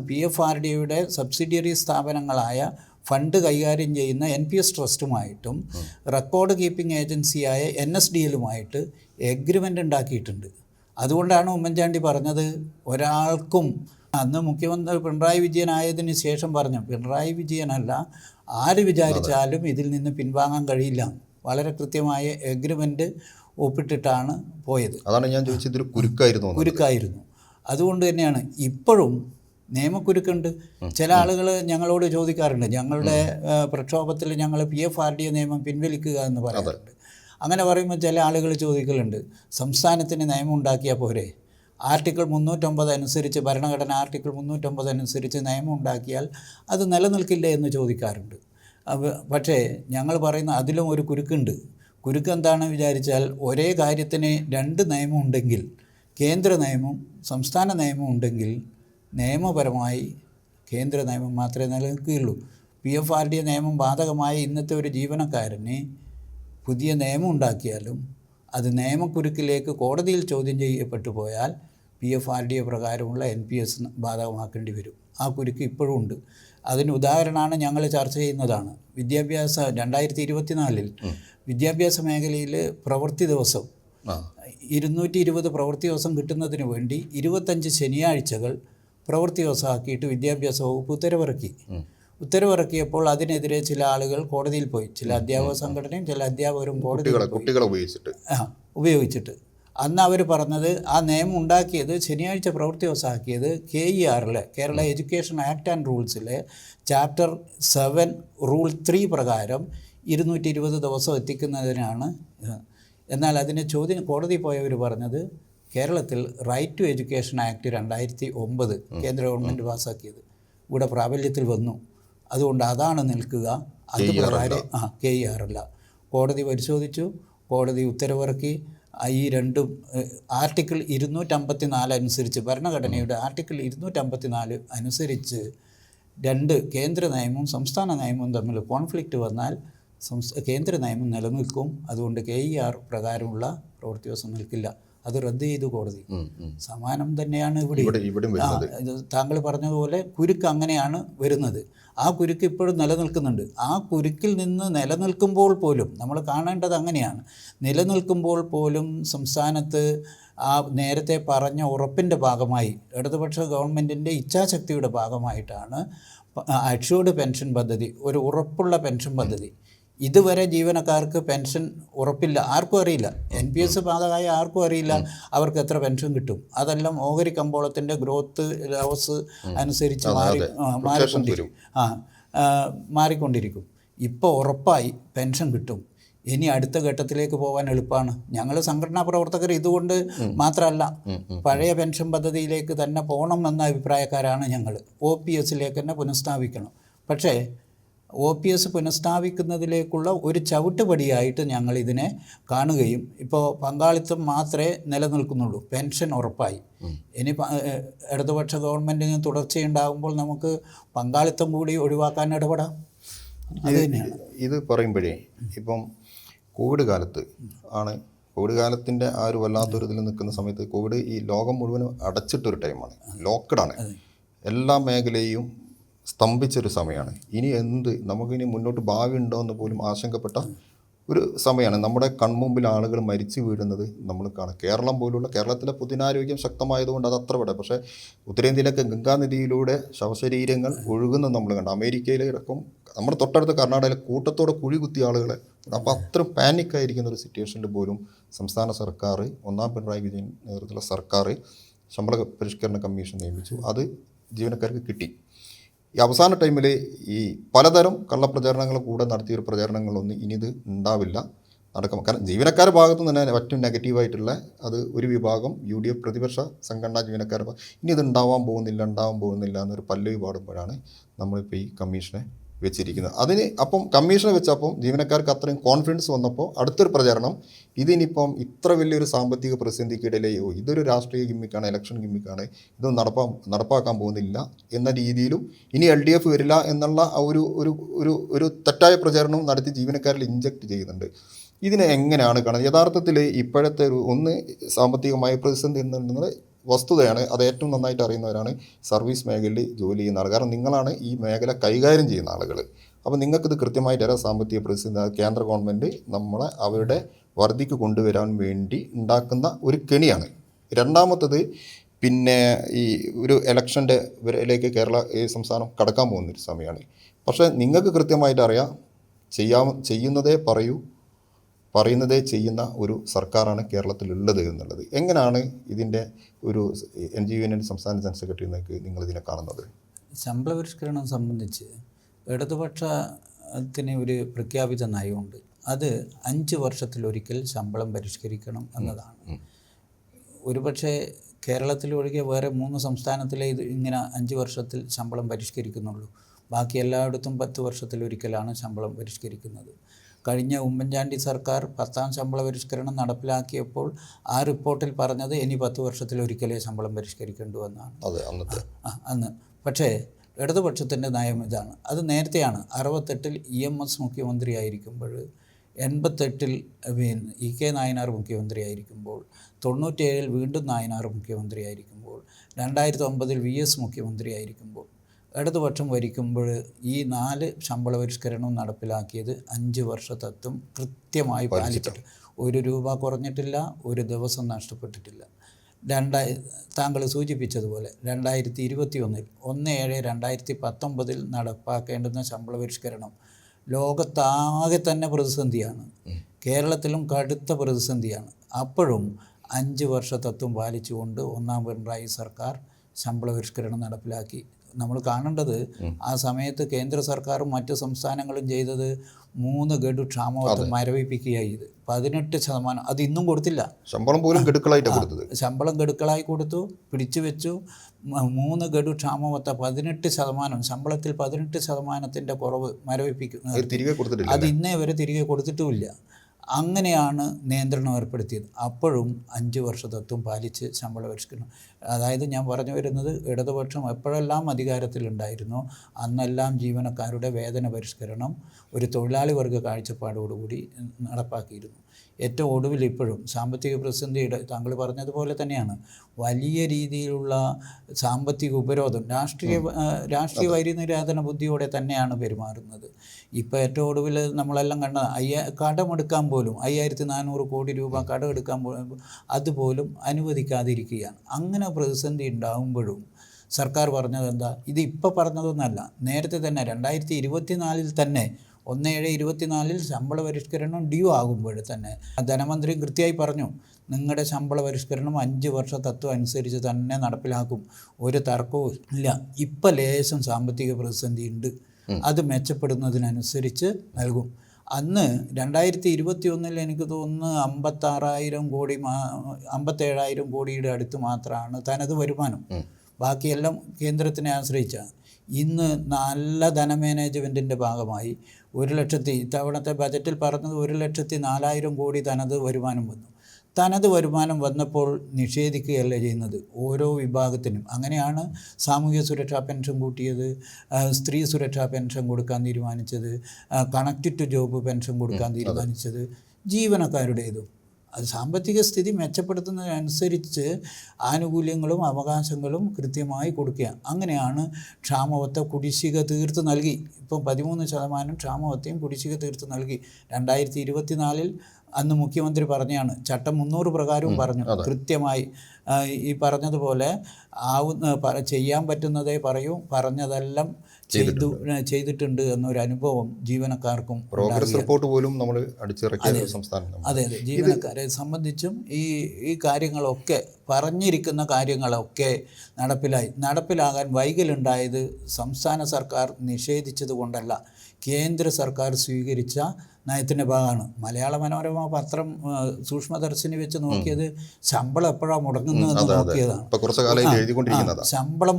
PFRDയുടെ സബ്സിഡിയറി സ്ഥാപനങ്ങളായ ഫണ്ട് കൈകാര്യം ചെയ്യുന്ന NPS ട്രസ്റ്റുമായിട്ടും റെക്കോർഡ് കീപ്പിംഗ് ഏജൻസിയായ NSDL-ഉമായിട്ട് എഗ്രിമെൻ്റ് ഉണ്ടാക്കിയിട്ടുണ്ട്. അതുകൊണ്ടാണ് ഉമ്മൻചാണ്ടി പറഞ്ഞത്, ഒരാൾക്കും, അന്ന് മുഖ്യമന്ത്രി പിണറായി വിജയൻ ആയതിനു ശേഷം പറഞ്ഞു, പിണറായി വിജയനല്ല ആര് വിചാരിച്ചാലും ഇതിൽ നിന്ന് പിൻവാങ്ങാൻ കഴിയില്ല. വളരെ കൃത്യമായ എഗ്രിമെൻ്റ് ഒപ്പിട്ടിട്ടാണ് പോയത്. അതാണ് ഞാൻ ചോദിച്ചത്, കുരുക്കായിരുന്നു. അതുകൊണ്ട് തന്നെയാണ് ഇപ്പോഴും നിയമക്കുരുക്കുണ്ട്. ചില ആളുകൾ ഞങ്ങളോട് ചോദിക്കാറുണ്ട്, ഞങ്ങളുടെ പ്രക്ഷോഭത്തിൽ ഞങ്ങൾ PFRDA നിയമം പിൻവലിക്കുക എന്ന് പറയാറുണ്ട്. അങ്ങനെ പറയുമ്പോൾ ചില ആളുകൾ ചോദിക്കലുണ്ട്, സംസ്ഥാനത്തിന് നിയമം ഉണ്ടാക്കിയാൽ പോരെ? ആർട്ടിക്കിൾ 309 അനുസരിച്ച്, ഭരണഘടന ആർട്ടിക്കിൾ 309 അനുസരിച്ച് നിയമം ഉണ്ടാക്കിയാൽ അത് നിലനിൽക്കില്ലേ എന്ന് ചോദിക്കാറുണ്ട്. പക്ഷേ ഞങ്ങൾ പറയുന്ന അതിലും ഒരു കുരുക്കുണ്ട്. കുരുക്ക് എന്താണെന്ന് വിചാരിച്ചാൽ, ഒരേ കാര്യത്തിന് 2 നിയമം ഉണ്ടെങ്കിൽ, കേന്ദ്ര നിയമവും സംസ്ഥാന നിയമവും ഉണ്ടെങ്കിൽ നിയമപരമായി കേന്ദ്ര നിയമം മാത്രമേ നിലനിൽക്കുകയുള്ളൂ. PFRDA നിയമം ബാധകമായ ഇന്നത്തെ ഒരു ജീവനക്കാരന് പുതിയ നിയമം ഉണ്ടാക്കിയാലും അത് നിയമക്കുരുക്കിലേക്ക് കോടതിയിൽ ചോദ്യം ചെയ്യപ്പെട്ടു പോയാൽ PFRDA പ്രകാരമുള്ള NPS ബാധകമാക്കേണ്ടി വരും. ആ കുരുക്ക് ഇപ്പോഴും ഉണ്ട്. അതിന് ഉദാഹരണമാണ് ഞങ്ങൾ ചർച്ച ചെയ്യുന്നതാണ്. 2024 വിദ്യാഭ്യാസ മേഖലയിൽ പ്രവൃത്തി ദിവസം 220 പ്രവൃത്തി ദിവസം കിട്ടുന്നതിന് വേണ്ടി 25 ശനിയാഴ്ചകൾ പ്രവൃത്തി ദിവസമാക്കിയിട്ട് വിദ്യാഭ്യാസ വകുപ്പ് ഉത്തരവിറക്കിയപ്പോൾ അതിനെതിരെ ചില ആളുകൾ കോടതിയിൽ പോയി. ചില അധ്യാപക സംഘടനയും ചില അധ്യാപകരും കുട്ടികളെ ഉപയോഗിച്ചിട്ട് അന്ന് അവർ പറഞ്ഞത്, ആ നിയമം ഉണ്ടാക്കിയത്, ശനിയാഴ്ച പ്രവൃത്തി ദിവസമാക്കിയത് KERലെ, കേരള എഡ്യൂക്കേഷൻ ആക്ട് ആൻഡ് റൂൾസിലെ ചാപ്റ്റർ 7 റൂൾ 3 പ്രകാരം 220 ദിവസം എത്തിക്കുന്നതിനാണ്. എന്നാൽ അതിനെ കോടതി പോയവർ പറഞ്ഞത്, കേരളത്തിൽ റൈറ്റ് ടു എഡ്യൂക്കേഷൻ ആക്ട് 2009 കേന്ദ്ര ഗവൺമെൻറ് പാസ്സാക്കിയത് ഇവിടെ പ്രാബല്യത്തിൽ വന്നു. അതുകൊണ്ട് അതാണ് നിൽക്കുക, അത് പ്രകാരം KER അല്ല. കോടതി പരിശോധിച്ചു, കോടതി ഉത്തരവിറക്കി. ഈ രണ്ടും ആർട്ടിക്കിൾ 254 അനുസരിച്ച്, ഭരണഘടനയുടെ ആർട്ടിക്കിൾ 254 അനുസരിച്ച് 2 കേന്ദ്ര നിയമവും സംസ്ഥാന നിയമവും തമ്മിൽ കോൺഫ്ലിക്റ്റ് വന്നാൽ കേന്ദ്ര നിയമം നിലനിൽക്കും. അതുകൊണ്ട് KER പ്രകാരമുള്ള പ്രവൃത്തി ദിവസം നിൽക്കില്ല. അത് റദ്ദ് ചെയ്തു കോടതി. സമാനം തന്നെയാണ് ഇവിടെ. താങ്കൾ പറഞ്ഞതുപോലെ കുരുക്ക് അങ്ങനെയാണ് വരുന്നത്. ആ കുരുക്ക് ഇപ്പോഴും നിലനിൽക്കുന്നുണ്ട്. ആ കുരുക്കിൽ നിന്ന് നിലനിൽക്കുമ്പോൾ പോലും നമ്മൾ കാണേണ്ടത് അങ്ങനെയാണ്. നിലനിൽക്കുമ്പോൾ പോലും സംസ്ഥാനത്ത് ആ നേരത്തെ പറഞ്ഞ ഉറപ്പിൻ്റെ ഭാഗമായി, ഇടതുപക്ഷ ഗവൺമെൻറ്റിൻ്റെ ഇച്ഛാശക്തിയുടെ ഭാഗമായിട്ടാണ് അഷ്യൂർഡ് പെൻഷൻ പദ്ധതി, ഒരു ഉറപ്പുള്ള പെൻഷൻ പദ്ധതി. ഇതുവരെ ജീവനക്കാർക്ക് പെൻഷൻ ഉറപ്പില്ല, ആർക്കും അറിയില്ല. NPS ബാധകമായ ആർക്കും അറിയില്ല അവർക്ക് എത്ര പെൻഷൻ കിട്ടും. അതെല്ലാം ഓഹരി കമ്പോളത്തിൻ്റെ ഗ്രോത്ത് ലോസ് അനുസരിച്ച് മാറിക്കൊണ്ടിരിക്കും. ഇപ്പോൾ ഉറപ്പായി പെൻഷൻ കിട്ടും. ഇനി അടുത്ത ഘട്ടത്തിലേക്ക് പോകാൻ എളുപ്പമാണ്. ഞങ്ങൾ സംഘടനാ പ്രവർത്തകർ ഇതുകൊണ്ട് മാത്രമല്ല, പഴയ പെൻഷൻ പദ്ധതിയിലേക്ക് തന്നെ പോകണം എന്ന അഭിപ്രായക്കാരാണ് ഞങ്ങൾ. OPSലേക്ക് തന്നെ പുനഃസ്ഥാപിക്കണം. പക്ഷേ OPS പുനഃസ്ഥാപിക്കുന്നതിലേക്കുള്ള ഒരു ചവിട്ടുപടിയായിട്ട് ഞങ്ങൾ ഇതിനെ കാണുകയും, ഇപ്പോൾ പങ്കാളിത്തം മാത്രമേ നിലനിൽക്കുന്നുള്ളൂ, പെൻഷൻ ഉറപ്പായി. ഇനി ഇടതുപക്ഷ ഗവൺമെൻറ്റിന് തുടർച്ചയുണ്ടാകുമ്പോൾ നമുക്ക് പങ്കാളിത്തം കൂടി ഒഴിവാക്കാൻ ഇടപെടാം. അത് തന്നെയാണ് ഇത് പറയുമ്പോഴേ. ഇപ്പം കോവിഡ് കാലത്ത് ആണ്, കോവിഡ് കാലത്തിൻ്റെ ആ ഒരു വല്ലാത്തൊരു ഇതിൽ നിൽക്കുന്ന സമയത്ത്, കോവിഡ് ഈ ലോകം മുഴുവനും അടച്ചിട്ടൊരു ടൈമാണ്, ലോക്ക്ഡാണ്, എല്ലാ മേഖലയും സ്തംഭിച്ചൊരു സമയമാണ്. ഇനി നമുക്കിനി മുന്നോട്ട് ഭാവി ഉണ്ടോ എന്ന് പോലും ആശങ്കപ്പെട്ട ഒരു സമയമാണ്. നമ്മുടെ കൺമുമ്പിൽ ആളുകൾ മരിച്ചു വീഴുന്നത് നമ്മൾ കാണാം. കേരളത്തിലെ പൊതുജനാരോഗ്യം ശക്തമായതുകൊണ്ട് അത് അത്ര ഇവിടെ. പക്ഷേ ഉത്തരേന്ത്യയിലൊക്കെ ഗംഗാനദിയിലൂടെ ശവശരീരങ്ങൾ ഒഴുകുന്നത് നമ്മൾ കണ്ടു. അമേരിക്കയിലടക്കം നമ്മുടെ തൊട്ടടുത്ത കർണാടകയിലെ കൂട്ടത്തോടെ കുഴി കുത്തിയ ആളുകളെ. അപ്പോൾ അത്രയും പാനിക്കായിരിക്കുന്ന ഒരു സിറ്റുവേഷനിൽ പോലും സംസ്ഥാന സർക്കാർ, ഒന്നാം പിണറായി വിജയൻ നേതൃത്വത്തിലുള്ള സർക്കാർ ശമ്പള പരിഷ്കരണ കമ്മീഷൻ നിയമിച്ചു. അത് ജീവനക്കാർക്ക് കിട്ടി. ഈ അവസാന ടൈമിൽ ഈ പലതരം കള്ളപ്രചാരണങ്ങൾ കൂടെ നടത്തിയൊരു പ്രചാരണങ്ങളൊന്നും ഇനി ഇത് ഉണ്ടാവില്ല, നടക്കും. കാരണം ജീവനക്കാരുടെ ഭാഗത്തു നിന്ന് തന്നെ ഏറ്റവും നെഗറ്റീവായിട്ടുള്ള അത് ഒരു വിഭാഗം UDF പ്രതിപക്ഷ സംഘടനാ ജീവനക്കാരുടെ ഇനി ഇത് ഉണ്ടാവാൻ പോകുന്നില്ല എന്നൊരു പല്ലവി പാടുമ്പോഴാണ് നമ്മളിപ്പോൾ ഈ കമ്മീഷനെ വെച്ചിരിക്കുന്നത്. അപ്പം കമ്മീഷനെ വെച്ചപ്പം ജീവനക്കാർക്ക് അത്രയും കോൺഫിഡൻസ് വന്നപ്പോൾ അടുത്തൊരു പ്രചാരണം, ഇതിനിപ്പം ഇത്ര വലിയൊരു സാമ്പത്തിക പ്രതിസന്ധിക്കിടയിലെയോ ഇതൊരു രാഷ്ട്രീയ ഗിമ്മിക്കാണ്, ഇലക്ഷൻ ഗിമ്മിക്കാണ്, ഇതൊന്നും നടപ്പാക്കാൻ പോകുന്നില്ല എന്ന രീതിയിലും ഇനി LDF വരില്ല എന്നുള്ള ഒരു തെറ്റായ പ്രചാരണം നടത്തി ജീവനക്കാരിൽ ഇഞ്ചക്ട് ചെയ്യുന്നുണ്ട്. ഇതിനെ എങ്ങനെയാണ് കാണുന്നത്? യഥാർത്ഥത്തിൽ ഇപ്പോഴത്തെ സാമ്പത്തികമായ പ്രതിസന്ധി എന്നുള്ളത് വസ്തുതയാണ്. അത് ഏറ്റവും നന്നായിട്ട് അറിയുന്നവരാണ് സർവീസ് മേഖലയിൽ ജോലി ചെയ്യുന്ന ആൾ. കാരണം നിങ്ങളാണ് ഈ മേഖല കൈകാര്യം ചെയ്യുന്ന ആളുകൾ. അപ്പോൾ നിങ്ങൾക്കിത് കൃത്യമായിട്ട് അറിയാം. സാമ്പത്തിക പ്രതിസന്ധി കേന്ദ്ര ഗവൺമെൻറ് നമ്മളെ അവരുടെ വർദ്ധിക്ക് കൊണ്ടുവരാൻ വേണ്ടി ഉണ്ടാക്കുന്ന ഒരു കെണിയാണ്. രണ്ടാമത്തത് പിന്നെ ഈ ഒരു ഇലക്ഷൻ്റെ വരയിലേക്ക് ഈ സംസ്ഥാനം കടക്കാൻ പോകുന്നൊരു സമയമാണ്. പക്ഷേ നിങ്ങൾക്ക് കൃത്യമായിട്ട് അറിയാം, ചെയ്യുന്നതേ പറയുന്നതേ ചെയ്യുന്ന ഒരു സർക്കാരാണ് കേരളത്തിലുള്ളത് എന്നുള്ളത്. എങ്ങനെയാണ് ഇതിൻ്റെ ഒരു NGO സംസ്ഥാന ജനറൽ സെക്രട്ടറി എന്നൊക്കെ നിങ്ങളിതിനെ കാണുന്നത്? ശമ്പള പരിഷ്കരണം സംബന്ധിച്ച് ഇടതുപക്ഷത്തിന് ഒരു പ്രഖ്യാപിത നയമുണ്ട്. അത് 5 വർഷത്തിലൊരിക്കൽ ശമ്പളം പരിഷ്കരിക്കണം എന്നതാണ്. ഒരുപക്ഷെ കേരളത്തിലൊഴികെ വേറെ 3 സംസ്ഥാനത്തിലെ ഇത് ഇങ്ങനെ 5 വർഷത്തിൽ ശമ്പളം പരിഷ്കരിക്കുന്നുള്ളൂ. ബാക്കി എല്ലായിടത്തും 10 വർഷത്തിലൊരിക്കലാണ് ശമ്പളം പരിഷ്കരിക്കുന്നത്. കഴിഞ്ഞ ഉമ്മൻചാണ്ടി സർക്കാർ 10ാം ശമ്പള പരിഷ്കരണം നടപ്പിലാക്കിയപ്പോൾ ആ റിപ്പോർട്ടിൽ പറഞ്ഞത് ഇനി 10 വർഷത്തിലൊരിക്കലേ ശമ്പളം പരിഷ്കരിക്കേണ്ടു എന്നാണ്. അന്ന് പക്ഷേ ഇടതുപക്ഷത്തിൻ്റെ നയം ഇതാണ്. അത് നേരത്തെയാണ്. 68-ൽ EMS മുഖ്യമന്ത്രിയായിരിക്കുമ്പോൾ, 88-ൽ EK നായനാർ മുഖ്യമന്ത്രിയായിരിക്കുമ്പോൾ, 97-ൽ വീണ്ടും നായനാർ മുഖ്യമന്ത്രിയായിരിക്കുമ്പോൾ, 2009-ൽ VS മുഖ്യമന്ത്രിയായിരിക്കുമ്പോൾ, ഇടതുപക്ഷം ഭരിക്കുമ്പോൾ ഈ 4 ശമ്പള പരിഷ്കരണവും നടപ്പിലാക്കിയത് 5 വർഷ തത്വം കൃത്യമായി പാലിച്ചിട്ട് 1 രൂപ കുറഞ്ഞിട്ടില്ല, 1 ദിവസം നഷ്ടപ്പെട്ടിട്ടില്ല. താങ്കൾ സൂചിപ്പിച്ചതുപോലെ 2021-ൽ 1/7/2019 നടപ്പാക്കേണ്ടുന്ന ശമ്പള പരിഷ്കരണം ലോകത്താകെ തന്നെ പ്രതിസന്ധിയാണ്. കേരളത്തിലും കടുത്ത പ്രതിസന്ധിയാണ്. അപ്പോഴും 5 വർഷ തത്വം പാലിച്ചുകൊണ്ട് 1ാം പിണറായി സർക്കാർ ശമ്പള പരിഷ്കരണം നടപ്പിലാക്കി. നമ്മൾ കാണേണ്ടത് ആ സമയത്ത് കേന്ദ്ര സർക്കാരും മറ്റ് സംസ്ഥാനങ്ങളും ചെയ്തത് 3 ഗഡു ക്ഷാമബത്ത മരവിപ്പിക്കുകയായി. 18%. അത് ഇന്നും കൊടുത്തില്ല. ശമ്പളം പോലും ഗഡുക്കളായിട്ട് കൊടുത്തത്. ശമ്പളം ഗഡുക്കളായി കൊടുത്തു, പിടിച്ചു വെച്ചു. 3 ഗഡു ക്ഷാമബത്ത 18%, ശമ്പളത്തിൽ 18%-ൻ്റെ കുറവ് മരവിപ്പിക്കുന്നു. അത് ഇന്നേ വരെ തിരികെ കൊടുത്തിട്ടുമില്ല. അങ്ങനെയാണ് നിയന്ത്രണം ഏർപ്പെടുത്തിയത്. അപ്പോഴും 5 വർഷ തത്വം പാലിച്ച് ശമ്പള പരിഷ്കരണം. അതായത് ഞാൻ പറഞ്ഞു വരുന്നത്, ഇടതുപക്ഷം എപ്പോഴെല്ലാം അധികാരത്തിലുണ്ടായിരുന്നോ അന്നെല്ലാം ജീവനക്കാരുടെ വേതന പരിഷ്കരണം ഒരു തൊഴിലാളി വർഗ കാഴ്ചപ്പാടോടുകൂടി നടപ്പാക്കിയിരുന്നു. ഏറ്റവും ഒടുവിൽ ഇപ്പോഴും സാമ്പത്തിക പ്രതിസന്ധിയുടെ, താങ്കൾ പറഞ്ഞതുപോലെ തന്നെയാണ്, വലിയ രീതിയിലുള്ള സാമ്പത്തിക ഉപരോധം, രാഷ്ട്രീയ വൈരിനിരാധന ബുദ്ധിയോടെ തന്നെയാണ് പെരുമാറുന്നത്. ഇപ്പോൾ ഏറ്റവും ഒടുവിൽ നമ്മളെല്ലാം കണ്ട കടമെടുക്കാൻ പോലും 5400 കോടി രൂപ കടമെടുക്കാൻ പോലും അതുപോലും അനുവദിക്കാതിരിക്കുകയാണ്. അങ്ങനെ പ്രതിസന്ധി ഉണ്ടാകുമ്പോഴും സർക്കാർ പറഞ്ഞത് എന്താ? ഇത് ഇപ്പോൾ പറഞ്ഞതൊന്നല്ല, നേരത്തെ തന്നെ 2024-ൽ തന്നെ 1/7/24-ൽ ശമ്പള പരിഷ്കരണം ഡ്യൂ ആകുമ്പോൾ തന്നെ ധനമന്ത്രി കൃത്യമായി പറഞ്ഞു, നിങ്ങളുടെ ശമ്പള പരിഷ്കരണം 5 വർഷ തത്വം അനുസരിച്ച് തന്നെ നടപ്പിലാക്കും, ഒരു തർക്കവും ഇല്ല. ഇപ്പം ലേശം സാമ്പത്തിക പ്രതിസന്ധി ഉണ്ട്, അത് മെച്ചപ്പെടുന്നതിനനുസരിച്ച് നൽകും. അന്ന് 2021-ൽ എനിക്ക് തോന്നുന്നു 56,000 കോടി 57,000 കോടിയുടെ അടുത്ത് മാത്രമാണ് തനത് വരുമാനം. ബാക്കിയെല്ലാം കേന്ദ്രത്തിനെ ആശ്രയിച്ചാണ്. ഇന്ന് നല്ല ധനമാനേജ്മെൻറ്റിൻ്റെ ഭാഗമായി 1,00,000, ഇത്തവണത്തെ ബജറ്റിൽ പറഞ്ഞത് 1,04,000 കോടി തനത് വരുമാനം വന്നു. തനത് വരുമാനം വന്നപ്പോൾ നിഷേധിക്കുകയല്ല ചെയ്യുന്നത് ഓരോ വിഭാഗത്തിനും. അങ്ങനെയാണ് സാമൂഹ്യ സുരക്ഷാ പെൻഷൻ കൂട്ടിയത്, സ്ത്രീ സുരക്ഷാ പെൻഷൻ കൊടുക്കാൻ തീരുമാനിച്ചത്, കണക്റ്റഡ് ടു ജോബ് പെൻഷൻ കൊടുക്കാൻ തീരുമാനിച്ചത്, ജീവനക്കാരുടേതും. അത് സാമ്പത്തിക സ്ഥിതി മെച്ചപ്പെടുത്തുന്നതിനനുസരിച്ച് ആനുകൂല്യങ്ങളും അവകാശങ്ങളും കൃത്യമായി കൊടുക്കുക. അങ്ങനെയാണ് ക്ഷാമബത്ത കുടിശ്ശിക തീർത്ത് നൽകി. ഇപ്പം 13% ക്ഷാമബത്തയും കുടിശ്ശിക തീർത്ത് നൽകി. 2024-ൽ അന്ന് മുഖ്യമന്ത്രി പറഞ്ഞാണ്, ചട്ടം 300 പ്രകാരവും പറഞ്ഞു, കൃത്യമായി ഈ പറഞ്ഞതുപോലെ ചെയ്യാൻ പറ്റുന്നതേ പറയൂ, പറഞ്ഞതെല്ലാം ചെയ്തിട്ടുണ്ട് എന്നൊരു അനുഭവം ജീവനക്കാർക്കും. പ്രോഗ്രസ് റിപ്പോർട്ട് പോലും നമ്മൾ അടിച്ചിറക്കിയ സംസ്ഥാനം. അതെ, ജീവനക്കാരെ സംബന്ധിച്ചും ഈ കാര്യങ്ങളൊക്കെ, പറഞ്ഞിരിക്കുന്ന കാര്യങ്ങളൊക്കെ നടപ്പിലാകാൻ വൈകലുണ്ടായത് സംസ്ഥാന സർക്കാർ നിഷേധിച്ചത് കൊണ്ടല്ല, കേന്ദ്ര സർക്കാർ സ്വീകരിച്ച നയത്തിൻ്റെ ഭാഗമാണ്. മലയാള മനോരമ പത്രം സൂക്ഷ്മദർശിനി വെച്ച് നോക്കിയത് ശമ്പളം എപ്പോഴാണ് മുടങ്ങുന്നതെന്ന് നോക്കിയതാണ്. ശമ്പളം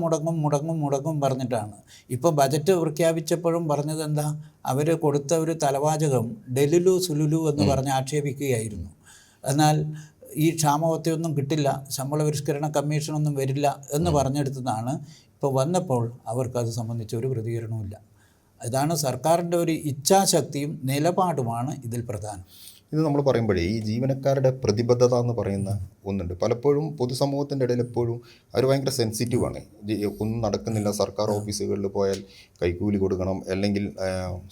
മുടങ്ങും പറഞ്ഞിട്ടാണ്. ഇപ്പോൾ ബജറ്റ് പ്രഖ്യാപിച്ചപ്പോഴും പറഞ്ഞത് എന്താ? അവർ കൊടുത്ത ഒരു തലവാചകം ഡെലുലു സുലുലു എന്ന് പറഞ്ഞ് ആക്ഷേപിക്കുകയായിരുന്നു. എന്നാൽ ഈ ക്ഷാമബത്തയൊന്നും കിട്ടില്ല, ശമ്പള പരിഷ്കരണ കമ്മീഷനൊന്നും വരില്ല എന്ന് പറഞ്ഞെടുത്തതാണ്. ഇപ്പോൾ വന്നപ്പോൾ അവർക്കത് സംബന്ധിച്ച ഒരു പ്രതികരണവുമില്ല. ഇതാണ് സർക്കാരിൻ്റെ ഒരു ഇച്ഛാശക്തിയും നിലപാടുമാണ് ഇതിൽ പ്രധാനം. ഇത് നമ്മൾ പറയുമ്പോഴേ ഈ ജീവനക്കാരുടെ പ്രതിബദ്ധത എന്ന് പറയുന്ന ഒന്നുണ്ട്. പലപ്പോഴും പൊതുസമൂഹത്തിൻ്റെ ഇടയിൽ എപ്പോഴും അവർ ഭയങ്കര സെൻസിറ്റീവാണ്. ഒന്നും നടക്കുന്നില്ല, സർക്കാർ ഓഫീസുകളിൽ പോയാൽ കൈക്കൂലി കൊടുക്കണം, അല്ലെങ്കിൽ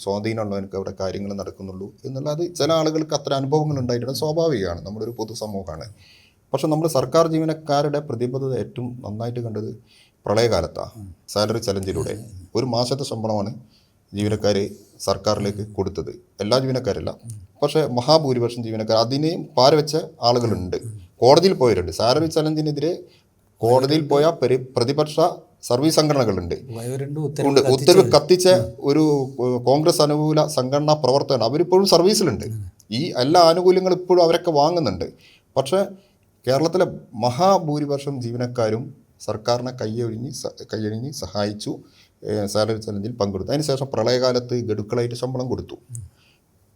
സ്വാധീനമുള്ളവർക്ക് അവിടെ കാര്യങ്ങൾ നടക്കുന്നുള്ളൂ എന്നുള്ള, അത് ചില ആളുകൾക്ക് അത്ര അനുഭവങ്ങൾ ഉണ്ടായിട്ടുണ്ട്, സ്വാഭാവികമാണ്, നമ്മളൊരു പൊതുസമൂഹമാണ്. പക്ഷെ നമ്മൾ സർക്കാർ ജീവനക്കാരുടെ പ്രതിബദ്ധത ഏറ്റവും നന്നായിട്ട് കണ്ടത് പ്രളയകാലത്താണ്. സാലറി ചലഞ്ചിലൂടെ 1 മാസത്തെ ശമ്പളമാണ് ജീവനക്കാർ സർക്കാരിലേക്ക് കൊടുത്തത്. എല്ലാ ജീവനക്കാരല്ല, പക്ഷേ മഹാഭൂരിപക്ഷം ജീവനക്കാർ അതിനെയും പാരവെച്ച ആളുകളുണ്ട്. കോടതിയിൽ പോയവരുണ്ട്. സാലറി ചലഞ്ചിനെതിരെ കോടതിയിൽ പോയ പ്രതിപക്ഷ സർവീസ് സംഘടനകളുണ്ട്. ഉണ്ട്. ഉത്തരവ് കത്തിച്ച ഒരു കോൺഗ്രസ് അനുകൂല സംഘടനാ പ്രവർത്തകർ അവരിപ്പോഴും സർവീസിലുണ്ട്. ഈ എല്ലാ ആനുകൂല്യങ്ങളും ഇപ്പോഴും അവരൊക്കെ വാങ്ങുന്നുണ്ട്. പക്ഷേ കേരളത്തിലെ മഹാഭൂരിപക്ഷം ജീവനക്കാരും സർക്കാരിനെ കൈയൊഴിഞ്ഞ് സഹായിച്ചു, സാലറി ചലഞ്ചിൽ പങ്കെടുത്തു. അതിനുശേഷം പ്രളയകാലത്ത് ഗഡുക്കളായിട്ട് ശമ്പളം കൊടുത്തു.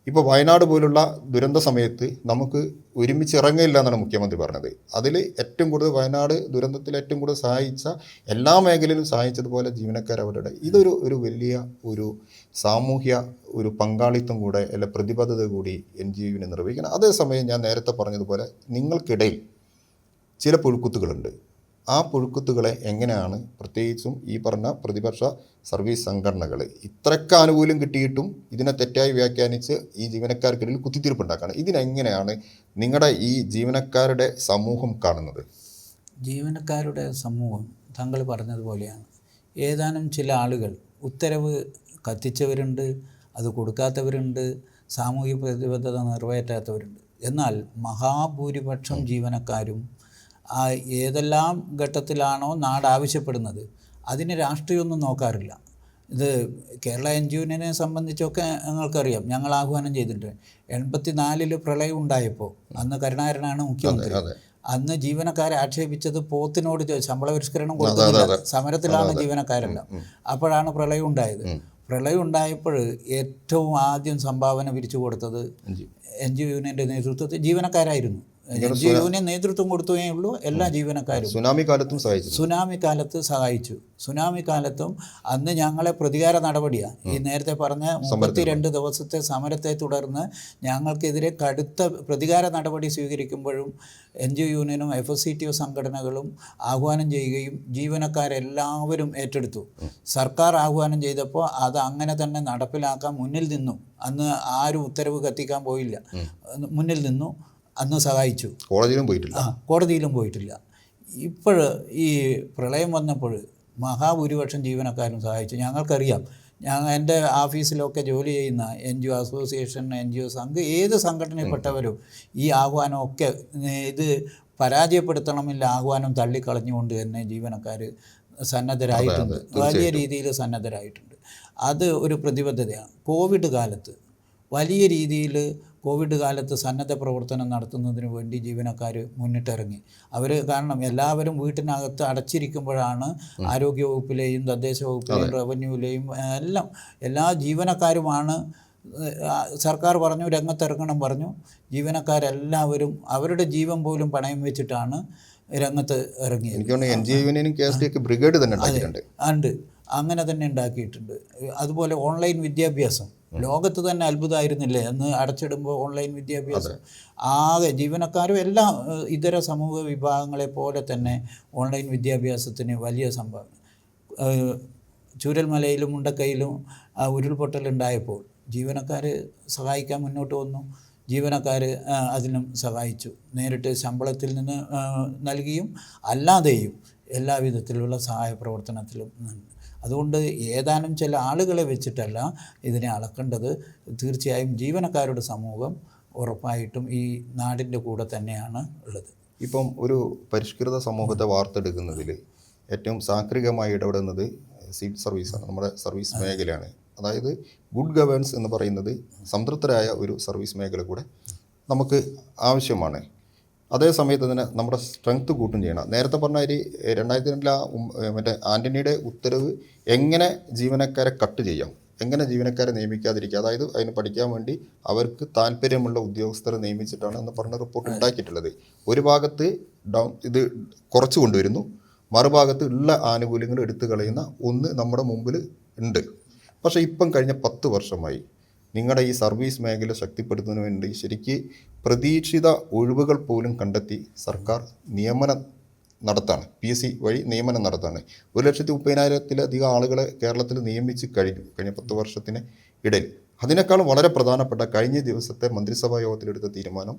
ഇപ്പോൾ വയനാട് പോലുള്ള ദുരന്ത സമയത്ത് നമുക്ക് ഒരുമിച്ച് ഇറങ്ങില്ല എന്നാണ് മുഖ്യമന്ത്രി പറഞ്ഞത്. അതിൽ ഏറ്റവും കൂടുതൽ വയനാട് ദുരന്തത്തിൽ ഏറ്റവും കൂടുതൽ സഹായിച്ച എല്ലാ മേഖലയിലും സഹായിച്ചതുപോലെ ജീവനക്കാർ അവരുടെ ഇതൊരു വലിയ ഒരു സാമൂഹ്യ ഒരു പങ്കാളിത്തം കൂടെ അല്ലെ പ്രതിബദ്ധത കൂടി NGO-വിനെ നിർവഹിക്കണം. അതേസമയം ഞാൻ നേരത്തെ പറഞ്ഞതുപോലെ നിങ്ങൾക്കിടയിൽ ചില പുഴുക്കുത്തുകളുണ്ട്. ആ പുഴുക്കുത്തുകളെ എങ്ങനെയാണ് പ്രത്യേകിച്ചും ഈ പറഞ്ഞ പ്രതിപക്ഷ സർവീസ് സംഘടനകൾ ഇത്രയൊക്കെ ആനുകൂല്യം കിട്ടിയിട്ടും ഇതിനെ തെറ്റായി വ്യാഖ്യാനിച്ച് ഈ ജീവനക്കാർക്കിടയിൽ കുത്തിത്തിരിപ്പുണ്ടാക്കുകയാണ്. ഇതിനെങ്ങനെയാണ് നിങ്ങളുടെ ഈ ജീവനക്കാരുടെ സമൂഹം കാണുന്നത്? ജീവനക്കാരുടെ സമൂഹം താങ്കൾ പറഞ്ഞതുപോലെയാണ്. ഏതാനും ചില ആളുകൾ ഉത്തരവ് കത്തിച്ചവരുണ്ട്, അത് കൊടുക്കാത്തവരുണ്ട്, സാമൂഹിക പ്രതിബദ്ധത നിറവേറ്റാത്തവരുണ്ട്. എന്നാൽ മഹാഭൂരിപക്ഷം ജീവനക്കാരും ഏതെല്ലാം ഘട്ടത്തിലാണോ നാട് ആവശ്യപ്പെടുന്നത് അതിന് രാഷ്ട്രീയമൊന്നും നോക്കാറില്ല. ഇത് കേരള NGO-നെ സംബന്ധിച്ചൊക്കെ ഞങ്ങൾക്കറിയാം. ഞങ്ങൾ ആഹ്വാനം ചെയ്തിട്ടുണ്ട്. 84 പ്രളയം ഉണ്ടായപ്പോൾ അന്ന് കരുണാകരനാണ് മുഖ്യമന്ത്രി. അന്ന് ജീവനക്കാരെ ആക്ഷേപിച്ചത് പോത്തിനോട് ശമ്പള പരിഷ്കരണം കൊടുക്കുന്നില്ല, സമരത്തിലാണ് ജീവനക്കാരെല്ലാം. അപ്പോഴാണ് പ്രളയം ഉണ്ടായത്. പ്രളയം ഉണ്ടായപ്പോൾ ഏറ്റവും ആദ്യം സംഭാവന പിരിച്ചു കൊടുത്തത് NGO യൂണിയൻ്റെ നേതൃത്വത്തിൽ ജീവനക്കാരായിരുന്നു. NGO-ന് നേതൃത്വം കൊടുത്തേ ഉള്ളൂ. എല്ലാ ജീവനക്കാരും സുനാമി കാലത്ത് സഹായിച്ചു. സുനാമി കാലത്തും അന്ന് ഞങ്ങളെ പ്രതികാര നടപടിയാണ് ഈ നേരത്തെ പറഞ്ഞ 32 ദിവസത്തെ സമരത്തെ തുടർന്ന് ഞങ്ങൾക്കെതിരെ കടുത്ത പ്രതികാര നടപടി സ്വീകരിക്കുമ്പോഴും NGO യൂണിയനും FSCTO സംഘടനകളും ആഹ്വാനം ചെയ്യുകയും ജീവനക്കാരെല്ലാവരും ഏറ്റെടുത്തു. സർക്കാർ ആഹ്വാനം ചെയ്തപ്പോൾ അത് അങ്ങനെ തന്നെ നടപ്പിലാക്കാൻ മുന്നിൽ നിന്നു. അന്ന് ആരും ഉത്തരവ് കത്തിക്കാൻ പോയില്ല, മുന്നിൽ നിന്നു, അന്ന് സഹായിച്ചു. കോടതിയിലും പോയിട്ടില്ല. ഇപ്പോൾ ഈ പ്രളയം വന്നപ്പോൾ മഹാഭൂരിപക്ഷം ജീവനക്കാരും സഹായിച്ചു. ഞങ്ങൾക്കറിയാം, എൻ്റെ ഓഫീസിലൊക്കെ ജോലി ചെയ്യുന്ന NGO അസോസിയേഷൻ, NGO സംഘം, ഏത് സംഘടനയിൽപ്പെട്ടവരും ഈ ആഹ്വാനമൊക്കെ ഇത് പരാജയപ്പെടുത്തണമെന്നില്ല ആഹ്വാനം തള്ളിക്കളഞ്ഞുകൊണ്ട് തന്നെ ജീവനക്കാർ സന്നദ്ധരായിട്ടുണ്ട്, വലിയ രീതിയിൽ സന്നദ്ധരായിട്ടുണ്ട്. അത് ഒരു പ്രതിബദ്ധതയാണ്. കോവിഡ് കാലത്ത് വലിയ രീതിയിൽ സന്നദ്ധ പ്രവർത്തനം നടത്തുന്നതിന് വേണ്ടി ജീവനക്കാർ മുന്നിട്ടിറങ്ങി. അവർ കാരണം എല്ലാവരും വീട്ടിനകത്ത് അടച്ചിരിക്കുമ്പോഴാണ് ആരോഗ്യവകുപ്പിലെയും തദ്ദേശ വകുപ്പിലെയും റവന്യൂവിലെയും എല്ലാ ജീവനക്കാരുമാണ് സർക്കാർ പറഞ്ഞു രംഗത്തിറങ്ങണം പറഞ്ഞു. ജീവനക്കാരെല്ലാവരും അവരുടെ ജീവൻ പോലും പണയം വെച്ചിട്ടാണ് രംഗത്ത് ഇറങ്ങിയത്. ഉണ്ട്, അങ്ങനെ തന്നെ ഉണ്ടാക്കിയിട്ടുണ്ട്. അതുപോലെ ഓൺലൈൻ വിദ്യാഭ്യാസം ലോകത്ത് തന്നെ അത്ഭുതമായിരുന്നില്ലേ അന്ന് അടച്ചിടുമ്പോൾ ഓൺലൈൻ വിദ്യാഭ്യാസം. ആകെ ജീവനക്കാരും എല്ലാ ഇതര സമൂഹ വിഭാഗങ്ങളെ പോലെ തന്നെ ഓൺലൈൻ വിദ്യാഭ്യാസത്തിന് വലിയ സംഭാവന. ചൂരൽമലയിലും മുണ്ടക്കയിലും ഉരുൾപൊട്ടലുണ്ടായപ്പോൾ ജീവനക്കാർ സഹായിക്കാൻ മുന്നോട്ട് വന്നു. ജീവനക്കാർ അതിനും സഹായിച്ചു. നേരിട്ട് ശമ്പളത്തിൽ നിന്ന് നൽകിയും അല്ലാതെയും എല്ലാവിധത്തിലുള്ള സഹായ പ്രവർത്തനത്തിലും. അതുകൊണ്ട് ഏതാനും ചില ആളുകളെ വെച്ചിട്ടല്ല ഇതിനെ അളക്കേണ്ടത്. തീർച്ചയായും ജീവനക്കാരുടെ സമൂഹം ഉറപ്പായിട്ടും ഈ നാടിൻ്റെ കൂടെ തന്നെയാണ് ഉള്ളത്. ഇപ്പം ഒരു പരിഷ്കൃത സമൂഹത്തെ വാർത്തെടുക്കുന്നതിൽ ഏറ്റവും സാക്രികമായി ഇടപെടുന്നത് സിവിൽ സർവീസാണ്, നമ്മുടെ സർവീസ് മേഖലയാണ്. അതായത് ഗുഡ് ഗവേൺസ് എന്ന് പറയുന്നത് സംതൃപ്തരായ ഒരു സർവീസ് മേഖല കൂടെ നമുക്ക് ആവശ്യമാണ്. അതേ സമയത്ത് തന്നെ നമ്മുടെ സ്ട്രെങ്ത് കൂട്ടും ചെയ്യണം. നേരത്തെ പറഞ്ഞ 2002 മറ്റേ ആൻ്റണിയുടെ ഉത്തരവ് എങ്ങനെ ജീവനക്കാരെ കട്ട് ചെയ്യാം, എങ്ങനെ ജീവനക്കാരെ നിയമിക്കാതിരിക്കുക, അതായത് അതിന് പഠിക്കാൻ വേണ്ടി അവർക്ക് താല്പര്യമുള്ള ഉദ്യോഗസ്ഥരെ നിയമിച്ചിട്ടാണ് എന്ന് പറഞ്ഞ റിപ്പോർട്ട് ഉണ്ടാക്കിയിട്ടുള്ളത്. ഒരു ഭാഗത്ത് ഇത് കുറച്ച് കൊണ്ടുവരുന്നു, മറുഭാഗത്ത് ഉള്ള ആനുകൂല്യങ്ങൾ എടുത്തു കളയുന്ന ഒന്ന് നമ്മുടെ മുമ്പിൽ ഉണ്ട്. പക്ഷേ ഇപ്പം കഴിഞ്ഞ 10 വർഷമായി നിങ്ങളുടെ ഈ സർവീസ് മേഖല ശക്തിപ്പെടുത്തുന്നതിന് വേണ്ടി ശരിക്ക് പ്രതീക്ഷിത ഒഴിവുകൾ പോലും കണ്ടെത്തി സർക്കാർ നിയമനം നടത്താണ്, PSC വഴി നിയമനം നടത്താണ്. 1,30,000-ലധികം ആളുകളെ കേരളത്തിൽ നിയമിച്ച് കഴിഞ്ഞു കഴിഞ്ഞ 10 വർഷത്തിന് ഇടയിൽ. അതിനേക്കാളും വളരെ പ്രധാനപ്പെട്ട കഴിഞ്ഞ ദിവസത്തെ മന്ത്രിസഭാ യോഗത്തിലെടുത്ത തീരുമാനം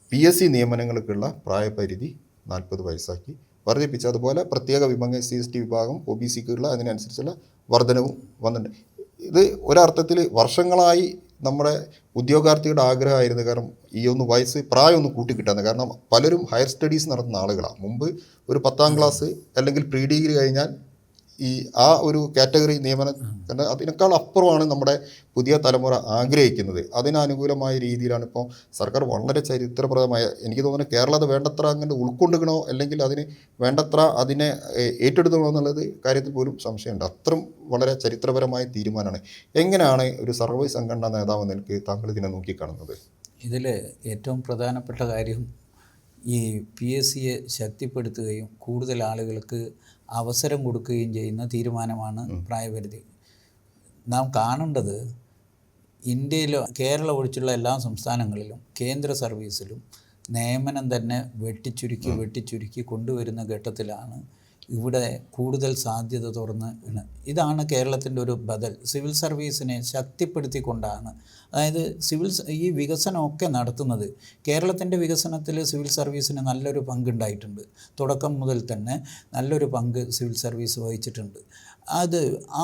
PSC നിയമനങ്ങൾക്കുള്ള പ്രായപരിധി 40 വയസ്സാക്കി വർദ്ധിപ്പിച്ചു. അതുപോലെ പ്രത്യേക വിഭാഗം SC ST വിഭാഗം OBCക്കുള്ള അതിനനുസരിച്ചുള്ള വർധനവും വന്നിട്ടുണ്ട്. ഇത് ഒരർത്ഥത്തിൽ വർഷങ്ങളായി നമ്മുടെ ഉദ്യോഗാർത്ഥിയുടെ ആഗ്രഹമായിരുന്നു. കാരണം ഈ പ്രായം ഒന്ന് കൂട്ടിക്കിട്ടാന്ന്. കാരണം പലരും ഹയർ സ്റ്റഡീസ് നടത്തുന്ന ആളുകളാണ്. മുമ്പ് ഒരു 10ാം ക്ലാസ് അല്ലെങ്കിൽ പ്രീ ഡിഗ്രി കഴിഞ്ഞാൽ ആ ഒരു കാറ്റഗറി നിയമനം, കാരണം അതിനേക്കാൾ അപ്പുറമാണ് നമ്മുടെ പുതിയ തലമുറ ആഗ്രഹിക്കുന്നത്. അതിനനുകൂലമായ രീതിയിലാണ് ഇപ്പോൾ സർക്കാർ വളരെ ചരിത്രപ്രദമായ, എനിക്ക് തോന്നുന്നു കേരളം അത് വേണ്ടത്ര അങ്ങനെ ഉൾക്കൊണ്ടുകണോ അല്ലെങ്കിൽ അതിന് വേണ്ടത്ര അതിനെ ഏറ്റെടുക്കണോ എന്നുള്ളത് കാര്യത്തിൽ പോലും സംശയമുണ്ട്. അത്രയും വളരെ ചരിത്രപരമായ തീരുമാനമാണ്. എങ്ങനെയാണ് ഒരു സർവീസ് സംഘടനാ നേതാവ് നിലയ്ക്ക് താങ്കൾ ഇതിനെ നോക്കിക്കാണുന്നത്? ഇതിൽ ഏറ്റവും പ്രധാനപ്പെട്ട കാര്യം ഈ PSCയെ ശക്തിപ്പെടുത്തുകയും കൂടുതൽ ആളുകൾക്ക് അവസരം കൊടുക്കുകയും ചെയ്യുന്ന തീരുമാനമാണ് പ്രായപരിധി. നാം കാണേണ്ടത് ഇന്ത്യയിൽ കേരളം ഒഴിച്ചുള്ള എല്ലാ സംസ്ഥാനങ്ങളിലും കേന്ദ്ര സർവീസിലും നിയമനം തന്നെ വെട്ടിച്ചുരുക്കി കൊണ്ടുവരുന്ന ഘട്ടത്തിലാണ് ഇവിടെ കൂടുതൽ സാധ്യത തുറന്ന്. ഇതാണ് കേരളത്തിൻ്റെ ഒരു ബദൽ. സിവിൽ സർവീസിനെ ശക്തിപ്പെടുത്തിക്കൊണ്ടാണ്, അതായത് ഈ വികസനമൊക്കെ നടത്തുന്നത്. കേരളത്തിൻ്റെ വികസനത്തിൽ സിവിൽ സർവീസിന് നല്ലൊരു പങ്കുണ്ടായിട്ടുണ്ട്. തുടക്കം മുതൽ തന്നെ നല്ലൊരു പങ്ക് സിവിൽ സർവീസ് വഹിച്ചിട്ടുണ്ട്.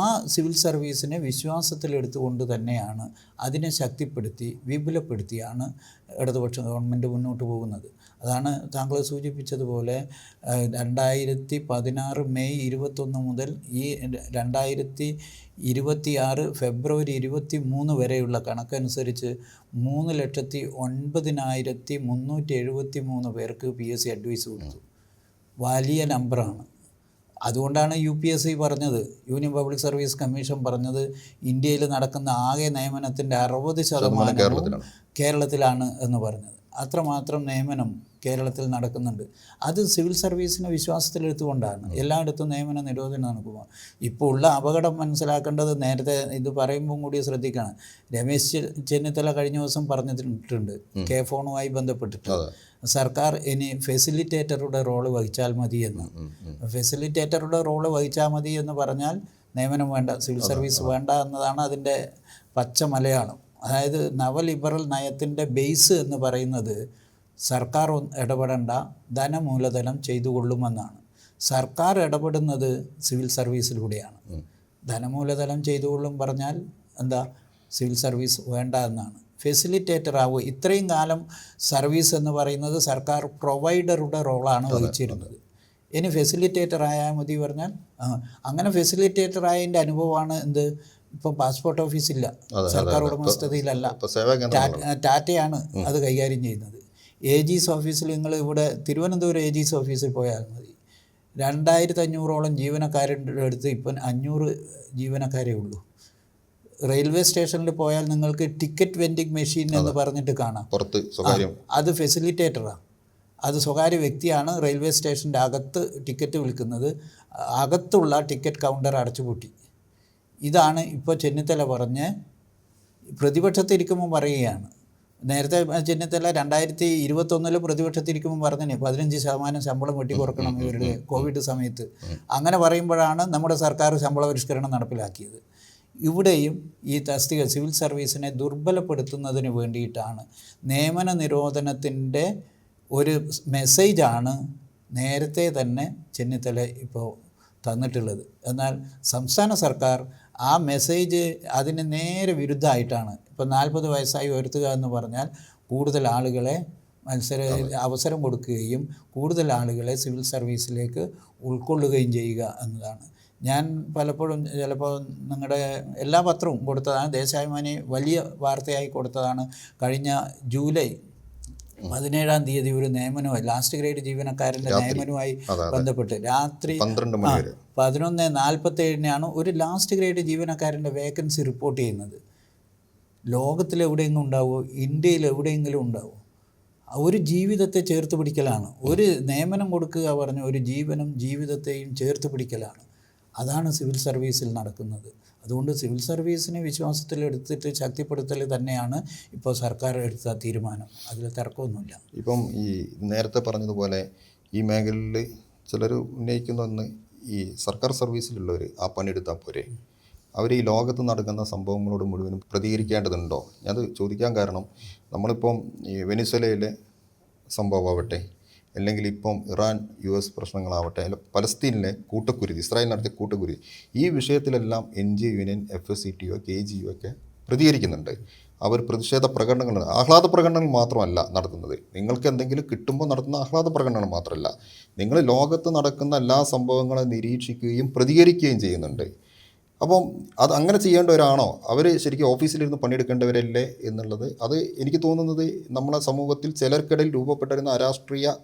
ആ സിവിൽ സർവീസിനെ വിശ്വാസത്തിലെടുത്തുകൊണ്ട് തന്നെയാണ്, അതിനെ ശക്തിപ്പെടുത്തി വിപുലപ്പെടുത്തിയാണ് ഇടതുപക്ഷ ഗവൺമെൻറ് മുന്നോട്ട് പോകുന്നത്. അതാണ് താങ്കൾ സൂചിപ്പിച്ചതുപോലെ 2016 മെയ് 21 മുതൽ ഈ 2026 ഫെബ്രുവരി 23 വരെയുള്ള കണക്കനുസരിച്ച് 3,09,373 പേർക്ക് PSC അഡ്വൈസ് കൊടുത്തു. വലിയ നമ്പറാണ്. അതുകൊണ്ടാണ് UPSC പറഞ്ഞത്, യൂണിയൻ പബ്ലിക് സർവീസ് കമ്മീഷൻ പറഞ്ഞത്, ഇന്ത്യയിൽ നടക്കുന്ന ആകെ നിയമനത്തിൻ്റെ 60% കേരളത്തിലാണ് എന്ന് പറഞ്ഞത്. അത്രമാത്രം നിയമനം കേരളത്തിൽ നടക്കുന്നുണ്ട്. അത് സിവിൽ സർവീസിനെ വിശ്വാസത്തിലെടുത്തുകൊണ്ടാണ്. എല്ലായിടത്തും നിയമന നിരോധനം നടക്കുക. ഇപ്പോൾ ഉള്ള അപകടം മനസ്സിലാക്കേണ്ടത്, നേരത്തെ ഇത് പറയുമ്പോൾ കൂടി ശ്രദ്ധിക്കണം. രമേശ് ചെന്നിത്തല കഴിഞ്ഞ ദിവസം പറഞ്ഞിട്ടുണ്ട് K-ഫോണുമായി ബന്ധപ്പെട്ടിട്ട് സർക്കാർ ഇനി ഫെസിലിറ്റേറ്ററുടെ റോള് വഹിച്ചാൽ മതിയെന്ന്. ഫെസിലിറ്റേറ്ററുടെ റോള് വഹിച്ചാൽ മതി എന്ന് പറഞ്ഞാൽ നിയമനം വേണ്ട, സിവിൽ സർവീസ് വേണ്ട എന്നതാണ് അതിൻ്റെ പച്ച മലയാളം. അതായത് നവലിബറൽ നയത്തിൻ്റെ ബേസ് എന്ന് പറയുന്നത് സർക്കാർ ഇടപെടേണ്ട, ധനമൂലധനം ചെയ്തുകൊള്ളുമെന്നാണ്. സർക്കാർ ഇടപെടുന്നത് സിവിൽ സർവീസിലൂടെയാണ്. ധനമൂലധനം ചെയ്തുകൊള്ളും പറഞ്ഞാൽ എന്താ, സിവിൽ സർവീസ് വേണ്ട എന്നാണ്. ഫെസിലിറ്റേറ്റർ ആവുക. ഇത്രയും കാലം സർവീസ് എന്ന് പറയുന്നത് സർക്കാർ പ്രൊവൈഡറുടെ റോളാണ് വഹിച്ചിരുന്നത്. ഇനി ഫെസിലിറ്റേറ്റർ ആയാൽ മതി പറഞ്ഞാൽ അങ്ങനെ ഫെസിലിറ്റേറ്റർ ആയതിൻ്റെ അനുഭവമാണ് എന്ത്, ഇപ്പം പാസ്പോർട്ട് ഓഫീസില്ല, സർക്കാർ ഉടമസ്ഥതയിലല്ല, ടാറ്റയാണ് അത് കൈകാര്യം ചെയ്യുന്നത്. AG's ഓഫീസിൽ നിങ്ങൾ ഇവിടെ തിരുവനന്തപുരം AG's ഓഫീസിൽ പോയാൽ മതി, 2500ഓളം ജീവനക്കാരുടെ അടുത്ത് ഇപ്പം 500 ജീവനക്കാരേ ഉള്ളൂ. റെയിൽവേ സ്റ്റേഷനിൽ പോയാൽ നിങ്ങൾക്ക് ടിക്കറ്റ് വെൻഡിങ് മെഷീൻ എന്ന് പറഞ്ഞിട്ട് കാണാം. അത് ഫെസിലിറ്റേറ്ററാണ്, അത് സ്വകാര്യ വ്യക്തിയാണ് റെയിൽവേ സ്റ്റേഷൻ്റെ അകത്ത് ടിക്കറ്റ് വിൽക്കുന്നത്. അകത്തുള്ള ടിക്കറ്റ് കൗണ്ടർ അടച്ചുപൂട്ടി. ഇതാണ് ഇപ്പോൾ ചെന്നിത്തല പറഞ്ഞ് പ്രതിപക്ഷത്തിരിക്കുമ്പോൾ പറയുകയാണ്. നേരത്തെ ചെന്നിത്തല 2021 പ്രതിപക്ഷത്തിരിക്കുമ്പോൾ പറഞ്ഞിന് 15% ശമ്പളം വെട്ടിക്കുറക്കണം ഇവരുടെ കോവിഡ് സമയത്ത്. അങ്ങനെ പറയുമ്പോഴാണ് നമ്മുടെ സർക്കാർ ശമ്പള പരിഷ്കരണം നടപ്പിലാക്കിയത്. ഇവിടെയും ഈ തസ്തിക സിവിൽ സർവീസിനെ ദുർബലപ്പെടുത്തുന്നതിന് വേണ്ടിയിട്ടാണ് നിയമന നിരോധനത്തിൻ്റെ ഒരു മെസ്സേജാണ് നേരത്തെ തന്നെ ചെന്നിത്തല ഇപ്പോൾ തന്നിട്ടുള്ളത്. എന്നാൽ സംസ്ഥാന സർക്കാർ ആ മെസ്സേജ് അതിന് നേരെ വിരുദ്ധമായിട്ടാണ്. ഇപ്പോൾ 40 വയസ്സായി ഉയർത്തുക എന്ന് പറഞ്ഞാൽ കൂടുതൽ ആളുകളെ അവസരം കൊടുക്കുകയും കൂടുതൽ ആളുകളെ സിവിൽ സർവീസിലേക്ക് ഉൾക്കൊള്ളുകയും ചെയ്യുക എന്നതാണ്. ഞാൻ പലപ്പോഴും ചിലപ്പോൾ നിങ്ങളുടെ എല്ലാ പത്രവും കൊടുത്തതാണ്, ദേശാഭിമാനി വലിയ വാർത്തയായി കൊടുത്തതാണ്. കഴിഞ്ഞ ജൂലൈ 17-ാം തീയതി ഒരു നിയമനമായി, ലാസ്റ്റ് ഗ്രേഡ് ജീവനക്കാരൻ്റെ നിയമനവുമായി ബന്ധപ്പെട്ട് രാത്രി 11:47 ഒരു ലാസ്റ്റ് ഗ്രേഡ് ജീവനക്കാരൻ്റെ വേക്കൻസി റിപ്പോർട്ട് ചെയ്യുന്നത്. ലോകത്തിലെവിടെയെങ്കിലും ഉണ്ടാവുമോ, ഇന്ത്യയിൽ എവിടെയെങ്കിലും ഉണ്ടാവുമോ? ഒരു ജീവിതത്തെ ചേർത്ത് പിടിക്കലാണ്. ഒരു നിയമനം കൊടുക്കുക പറഞ്ഞ ഒരു ജീവനും ജീവിതത്തെയും ചേർത്ത് പിടിക്കലാണ്. അതാണ് സിവിൽ സർവീസിൽ നടക്കുന്നത്. അതുകൊണ്ട് സിവിൽ സർവീസിനെ വിശ്വാസത്തിലെടുത്തിട്ട് ശക്തിപ്പെടുത്തൽ തന്നെയാണ് ഇപ്പോൾ സർക്കാർ എടുത്ത തീരുമാനം. അതിൽ തർക്കമൊന്നുമില്ല. ഇപ്പം ഈ നേരത്തെ പറഞ്ഞതുപോലെ ഈ മേഖലയിൽ ചിലർ ഉന്നയിക്കുന്ന ഒന്ന്, ഈ സർക്കാർ സർവീസിലുള്ളവർ ആ പണിയെടുത്താൽ പോരെ, അവർ ഈ ലോകത്ത് നടക്കുന്ന സംഭവങ്ങളോട് മുഴുവനും പ്രതികരിക്കേണ്ടതുണ്ടോ? ഞാനത് ചോദിക്കാൻ കാരണം, നമ്മളിപ്പം ഈ വെനിസ്വലയിലെ സംഭവമാവട്ടെ, അല്ലെങ്കിൽ ഇപ്പം ഇറാൻ US പ്രശ്നങ്ങളാവട്ടെ, അല്ല പലസ്തീനിലെ കൂട്ടക്കുരുതി, ഇസ്രായേൽ നടത്തിയ കൂട്ടക്കുരുതി, ഈ വിഷയത്തിലെല്ലാം NGO യൂണിയൻ, FSCTO, KGO ഒക്കെ പ്രതികരിക്കുന്നുണ്ട്. അവർ പ്രതിഷേധ പ്രകടനങ്ങൾ, ആഹ്ലാദ പ്രകടനങ്ങൾ മാത്രമല്ല നടത്തുന്നത്. നിങ്ങൾക്ക് എന്തെങ്കിലും കിട്ടുമ്പോൾ നടത്തുന്ന ആഹ്ലാദ പ്രകടനങ്ങൾ മാത്രമല്ല, നിങ്ങൾ ലോകത്ത് നടക്കുന്ന എല്ലാ സംഭവങ്ങളെ നിരീക്ഷിക്കുകയും പ്രതികരിക്കുകയും ചെയ്യുന്നുണ്ട്. അപ്പം അത് അങ്ങനെ ചെയ്യേണ്ടവരാണോ? അവർ ശരിക്കും ഓഫീസിലിരുന്ന് പണിയെടുക്കേണ്ടവരല്ലേ എന്നുള്ളത്, അത് എനിക്ക് തോന്നുന്നത് നമ്മളെ സമൂഹത്തിൽ ചിലർക്കിടയിൽ രൂപപ്പെട്ടിരുന്ന അരാഷ്ട്രീയ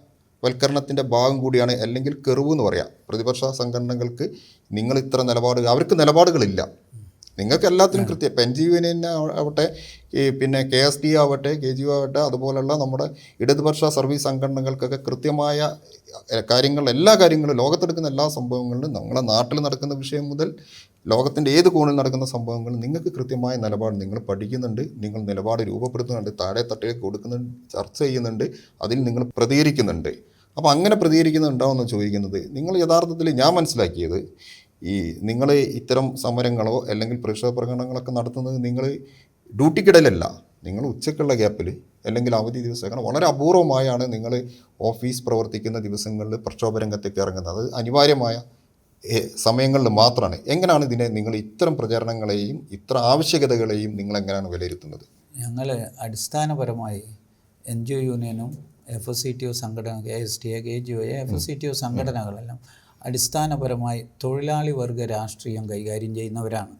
വൽക്കരണത്തിൻ്റെ ഭാഗം കൂടിയാണ്. അല്ലെങ്കിൽ കെറിവ് എന്ന് പറയാം. പ്രതിപക്ഷ സംഘടനകൾക്ക് നിങ്ങൾ ഇത്ര നിലപാട്, അവർക്ക് നിലപാടുകളില്ല. നിങ്ങൾക്ക് എല്ലാത്തിനും കൃത്യം, ഇപ്പം NGO ആവട്ടെ, പിന്നെ KSD ആവട്ടെ, KGO ആവട്ടെ, അതുപോലുള്ള നമ്മുടെ ഇടതുപക്ഷ സർവീസ് സംഘടനകൾക്കൊക്കെ കൃത്യമായ കാര്യങ്ങൾ, എല്ലാ കാര്യങ്ങളും, ലോകത്തെടുക്കുന്ന എല്ലാ സംഭവങ്ങളിലും, നമ്മുടെ നാട്ടിൽ നടക്കുന്ന വിഷയം മുതൽ ലോകത്തിൻ്റെ ഏത് കോണിൽ നടക്കുന്ന സംഭവങ്ങളും നിങ്ങൾക്ക് കൃത്യമായ നിലപാട്, നിങ്ങൾ പഠിക്കുന്നുണ്ട്, നിങ്ങൾ നിലപാട് രൂപപ്പെടുത്തുന്നുണ്ട്, താഴെ തട്ടിലേക്ക് കൊടുക്കുന്നുണ്ട്, ചർച്ച ചെയ്യുന്നുണ്ട്, അതിൽ നിങ്ങൾ പ്രതികരിക്കുന്നുണ്ട്. അപ്പോൾ അങ്ങനെ പ്രതികരിക്കുന്നുണ്ടാവുമെന്ന് ചോദിക്കുന്നത്, നിങ്ങൾ യഥാർത്ഥത്തിൽ ഞാൻ മനസ്സിലാക്കിയത്, ഈ നിങ്ങൾ ഇത്തരം സമരങ്ങളോ അല്ലെങ്കിൽ പ്രതിഷേധ പ്രകടനങ്ങളൊക്കെ നടത്തുന്നത് നിങ്ങൾ ഡ്യൂട്ടിക്കിടയിലല്ല, നിങ്ങൾ ഉച്ചക്കുള്ള ഗ്യാപ്പിൽ അല്ലെങ്കിൽ അവധി ദിവസങ്ങൾ വളരെ അപൂർവമായാണ് നിങ്ങൾ ഓഫീസ് പ്രവർത്തിക്കുന്ന ദിവസങ്ങളിൽ പ്രക്ഷോഭ രംഗത്തേക്ക് ഇറങ്ങുന്നത്. അത് അനിവാര്യമായ സമയങ്ങളിൽ മാത്രമാണ്. എങ്ങനെയാണ് ഇതിനെ നിങ്ങൾ ഇത്തരം പ്രചാരണങ്ങളെയും ഇത്ര ആവശ്യകതകളെയും നിങ്ങൾ എങ്ങനെയാണ് വിലയിരുത്തുന്നത്? ഞങ്ങൾ അടിസ്ഥാനപരമായി NGO യൂണിയനും FSCTO സംഘടന, KSDA, KGO, FSCTO സംഘടനകളെല്ലാം അടിസ്ഥാനപരമായി തൊഴിലാളി വർഗ രാഷ്ട്രീയം കൈകാര്യം ചെയ്യുന്നവരാണ്.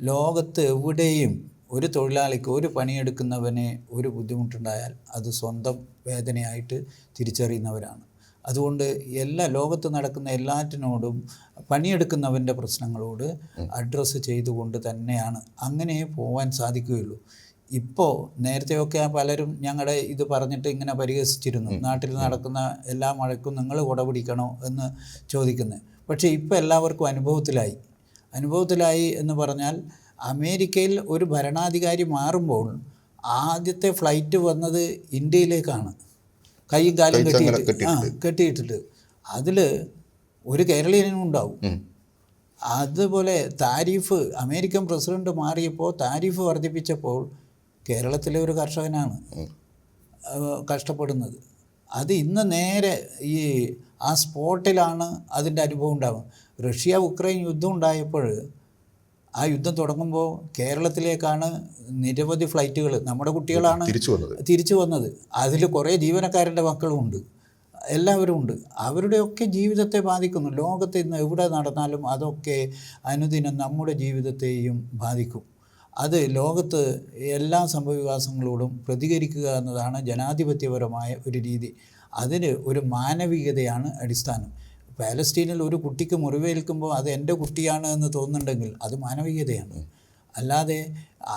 ലോകത്ത് എവിടെയും ഒരു തൊഴിലാളിക്ക്, ഒരു പണിയെടുക്കുന്നവന് ഒരു ബുദ്ധിമുട്ടുണ്ടായാൽ അത് സ്വന്തം വേദനയായിട്ട് തിരിച്ചറിയുന്നവരാണ്. അതുകൊണ്ട് ലോകത്ത് നടക്കുന്ന എല്ലാറ്റിനോടും പണിയെടുക്കുന്നവൻ്റെ പ്രശ്നങ്ങളോട് അഡ്രസ്സ് ചെയ്തുകൊണ്ട് തന്നെയാണ് അങ്ങനെ പോകാൻ സാധിക്കുകയുള്ളൂ. ഇപ്പോൾ നേരത്തെയൊക്കെ പലരും ഞങ്ങളുടെ ഇത് പറഞ്ഞിട്ട് ഇങ്ങനെ പരിഹസിച്ചിരുന്നു, നാട്ടിൽ നടക്കുന്ന എല്ലാ മഴയ്ക്കും നിങ്ങൾ കുട പിടിക്കണോ എന്ന് ചോദിക്കുന്നത്. പക്ഷേ ഇപ്പോൾ എല്ലാവർക്കും അനുഭവത്തിലായി എന്ന് പറഞ്ഞാൽ, അമേരിക്കയിൽ ഒരു ഭരണാധികാരി മാറുമ്പോൾ ആദ്യത്തെ ഫ്ലൈറ്റ് വന്നത് ഇന്ത്യയിലേക്കാണ്, കൈയും കാലും കെട്ടിയിട്ടിട്ട്. അതിൽ ഒരു കേരളീയനും ഉണ്ടാവും. അതുപോലെ താരിഫ്, അമേരിക്കൻ പ്രസിഡന്റ് മാറിയപ്പോൾ താരിഫ് വർദ്ധിപ്പിച്ചപ്പോൾ കേരളത്തിലെ ഒരു കർഷകനാണ് കഷ്ടപ്പെടുന്നത്. അത് ഇന്ന് നേരെ ആ സ്പോട്ടിലാണ് അതിൻ്റെ അനുഭവം ഉണ്ടാകും. റഷ്യ-ഉക്രൈൻ യുദ്ധം ഉണ്ടായപ്പോൾ, ആ യുദ്ധം തുടങ്ങുമ്പോൾ കേരളത്തിലേക്കാണ് നിരവധി ഫ്ലൈറ്റുകൾ, നമ്മുടെ കുട്ടികളാണ് തിരിച്ചു വന്നത്. അതിൽ കുറേ ജീവനക്കാരുടെ മക്കളുമുണ്ട്, എല്ലാവരും ഉണ്ട്. അവരുടെയൊക്കെ ജീവിതത്തെ ബാധിക്കുന്നു. ലോകത്ത് ഇന്ന് എവിടെ നടന്നാലും അതൊക്കെ അനുദിനം നമ്മുടെ ജീവിതത്തെയും ബാധിക്കും. അത് ലോകത്ത് എല്ലാ സംഭവവികാസങ്ങളോടും പ്രതികരിക്കുക എന്നതാണ് ജനാധിപത്യപരമായ ഒരു രീതി. അതിന് ഒരു മാനവികതയാണ് അടിസ്ഥാനം. പാലസ്തീനിൽ ഒരു കുട്ടിക്ക് മുറിവേൽക്കുമ്പോൾ അത് എൻ്റെ കുട്ടിയാണ് എന്ന് തോന്നുന്നുണ്ടെങ്കിൽ അത് മാനവികതയാണ്. അല്ലാതെ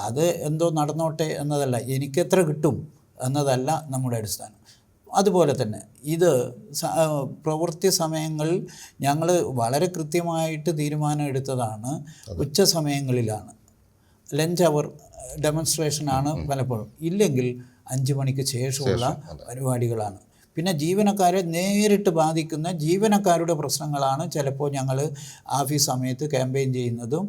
അത് എന്തോ നടന്നോട്ടെ എന്നതല്ല, എനിക്കെത്ര കിട്ടും എന്നതല്ല നമ്മുടെ അടിസ്ഥാനം. അതുപോലെ തന്നെ ഇത് പ്രവൃത്തി സമയങ്ങളിൽ ഞങ്ങൾ വളരെ കൃത്യമായിട്ട് തീരുമാനം എടുത്തതാണ്. ഉച്ച സമയങ്ങളിലാണ്, ലഞ്ച് അവർ ഡെമോൺസ്ട്രേഷനാണ് പലപ്പോഴും, ഇല്ലെങ്കിൽ 5 മണിക്ക് ശേഷമുള്ള പരിപാടികളാണ്. പിന്നെ ജീവനക്കാരെ നേരിട്ട് ബാധിക്കുന്ന ജീവനക്കാരുടെ പ്രശ്നങ്ങളാണ് ചിലപ്പോൾ ഞങ്ങൾ ഓഫീസ് സമയത്ത് ക്യാമ്പയിൻ ചെയ്യുന്നതും.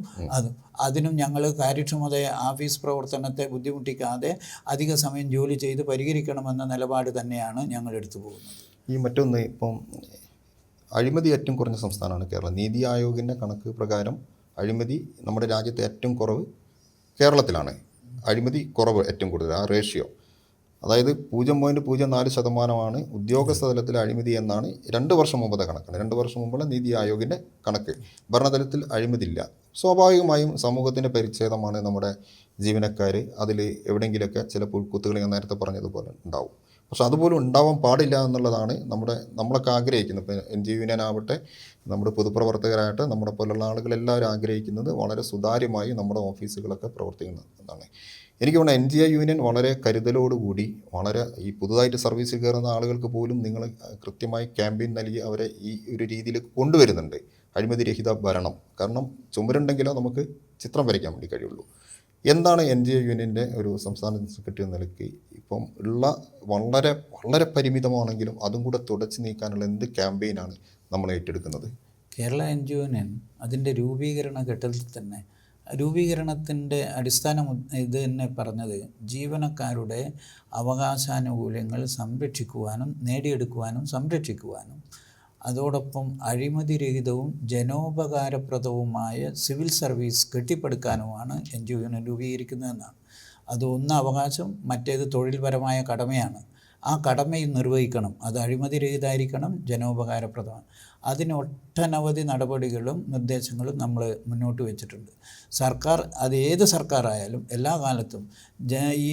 അതിനും ഞങ്ങൾ കാര്യക്ഷമത, ഓഫീസ് പ്രവർത്തനത്തെ ബുദ്ധിമുട്ടിക്കാതെ അധിക സമയം ജോലി ചെയ്ത് പരിഹരിക്കണമെന്ന നിലപാട് തന്നെയാണ് ഞങ്ങൾ എടുത്തു പോകുന്നത്. ഈ മറ്റൊന്ന്, ഇപ്പം അഴിമതി ഏറ്റവും കുറഞ്ഞ സംസ്ഥാനമാണ് കേരളം. നീതി ആയോഗിൻ്റെ കണക്ക് പ്രകാരം അഴിമതി നമ്മുടെ രാജ്യത്തെ ഏറ്റവും കുറവ് കേരളത്തിലാണ്. അഴിമതി കുറവ് ഏറ്റവും കൂടുതൽ, ആ റേഷ്യോ, അതായത് 0.04% ഉദ്യോഗസ്ഥ തലത്തിൽ അഴിമതി എന്നാണ് 2 വർഷം മുമ്പത്തെ കണക്കാണ്. 2 വർഷം മുമ്പുള്ള നീതി ആയോഗിൻ്റെ കണക്ക്. ഭരണതലത്തിൽ അഴിമതിയില്ല. സ്വാഭാവികമായും സമൂഹത്തിൻ്റെ പരിച്ഛേദമാണ് നമ്മുടെ ജീവനക്കാർ. അതിൽ എവിടെയെങ്കിലുമൊക്കെ ചില പുൽക്കുത്തുകൾ ഞാൻ നേരത്തെ പറഞ്ഞതുപോലെ ഉണ്ടാവും. പക്ഷെ അതുപോലും ഉണ്ടാവാൻ പാടില്ല എന്നുള്ളതാണ് നമ്മളൊക്കെ ആഗ്രഹിക്കുന്നത്. ഇപ്പോൾ NGO യൂണിയൻ ആവട്ടെ, നമ്മുടെ പൊതുപ്രവർത്തകരാകട്ടെ, നമ്മുടെ പോലുള്ള ആളുകളെല്ലാവരും ആഗ്രഹിക്കുന്നത് വളരെ സുതാര്യമായി നമ്മുടെ ഓഫീസുകളൊക്കെ പ്രവർത്തിക്കുന്നത് എന്നാണ്. എനിക്ക് തോന്നുന്നത് NGO യൂണിയൻ വളരെ കരുതലോടുകൂടി, വളരെ ഈ പുതുതായിട്ട് സർവീസിൽ കയറുന്ന ആളുകൾക്ക് പോലും നിങ്ങൾ കൃത്യമായി ക്യാമ്പയിൻ നൽകി അവരെ ഈ ഒരു രീതിയിലേക്ക് കൊണ്ടുവരുന്നുണ്ട്. അഴിമതിരഹിത ഭരണം. കാരണം ചുമരുണ്ടെങ്കിലോ നമുക്ക് ചിത്രം വരയ്ക്കാൻ വേണ്ടി കഴിയുള്ളൂ. എന്താണ് NGO യൂണിയൻ്റെ ഒരു സംസ്ഥാന സെക്രട്ടറി എന്ന നിലയ്ക്ക് ഇപ്പം ഉള്ള വളരെ വളരെ പരിമിതമാണെങ്കിലും അതും കൂടെ തുടച്ചു നീക്കാനുള്ള എന്ത് ക്യാമ്പയിനാണ് നമ്മൾ ഏറ്റെടുക്കുന്നത്? കേരള NGO യൂണിയൻ അതിൻ്റെ രൂപീകരണ ഘട്ടത്തിൽ തന്നെ രൂപീകരണത്തിൻ്റെ അടിസ്ഥാനം ഇത് തന്നെ പറഞ്ഞത് ജീവനക്കാരുടെ അവകാശാനുകൂല്യങ്ങൾ സംരക്ഷിക്കുവാനും നേടിയെടുക്കുവാനും സംരക്ഷിക്കുവാനും അതോടൊപ്പം അഴിമതിരഹിതവും ജനോപകാരപ്രദവുമായ സിവിൽ സർവീസ് കെട്ടിപ്പടുക്കാനുമാണ് NGO യൂണിയൻ രൂപീകരിക്കുന്നതെന്നാണ്. അത് ഒന്ന് അവകാശം, മറ്റേത് തൊഴിൽപരമായ കടമയാണ്. ആ കടമയും നിർവഹിക്കണം. അത് അഴിമതിരഹിതമായിരിക്കണം, ജനോപകാരപ്രദമാണ്. അതിന് ഒട്ടനവധി നടപടികളും നിർദ്ദേശങ്ങളും നമ്മൾ മുന്നോട്ട് വെച്ചിട്ടുണ്ട്. സർക്കാർ, അത് ഏത് സർക്കാരായാലും എല്ലാ കാലത്തും ഈ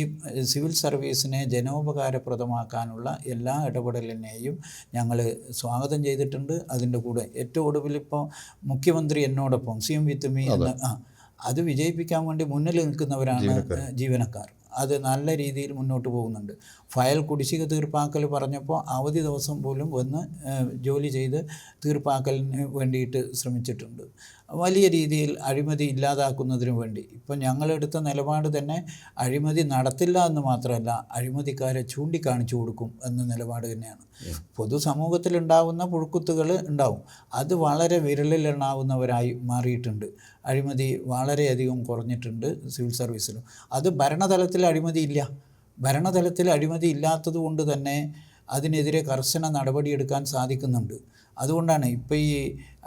സിവിൽ സർവീസിനെ ജനോപകാരപ്രദമാക്കാനുള്ള എല്ലാ ഇടപെടലിനെയും ഞങ്ങൾ സ്വാഗതം ചെയ്തിട്ടുണ്ട്. അതിൻ്റെ കൂടെ ഏറ്റവും ഒടുവിൽ ഇപ്പോൾ മുഖ്യമന്ത്രി എന്നോടൊപ്പം CM വിത്ത് മീ എന്ന അത് വിജയിപ്പിക്കാൻ വേണ്ടി മുന്നിൽ നിൽക്കുന്നവരാണ് ജീവനക്കാർ. അത് നല്ല രീതിയിൽ മുന്നോട്ട് പോകുന്നുണ്ട്. ഫയൽ കുടിശ്ശിക തീർപ്പാക്കൽ പറഞ്ഞപ്പോൾ അവധി ദിവസം പോലും വന്ന് ജോലി ചെയ്ത് തീർപ്പാക്കലിന് വേണ്ടിയിട്ട് ശ്രമിച്ചിട്ടുണ്ട്. വലിയ രീതിയിൽ അഴിമതി ഇല്ലാതാക്കുന്നതിന് വേണ്ടി ഇപ്പം ഞങ്ങളെടുത്ത നിലപാട് തന്നെ അഴിമതി നടത്തില്ല എന്ന് മാത്രമല്ല, അഴിമതിക്കാരെ ചൂണ്ടിക്കാണിച്ചു കൊടുക്കും എന്ന നിലപാട് തന്നെയാണ്. പൊതുസമൂഹത്തിലുണ്ടാകുന്ന പുഴുക്കുത്തുകൾ ഉണ്ടാവും, അത് വളരെ വിരലിലെണ്ണാവുന്നവരായി മാറിയിട്ടുണ്ട്. അഴിമതി വളരെയധികം കുറഞ്ഞിട്ടുണ്ട് സിവിൽ സർവീസിലും. അത് ഭരണതലത്തിൽ അഴിമതി ഇല്ല. ഭരണതലത്തിൽ അഴിമതി ഇല്ലാത്തത് കൊണ്ട് തന്നെ അതിനെതിരെ കർശന നടപടിയെടുക്കാൻ സാധിക്കുന്നുണ്ട്. അതുകൊണ്ടാണ് ഇപ്പോൾ ഈ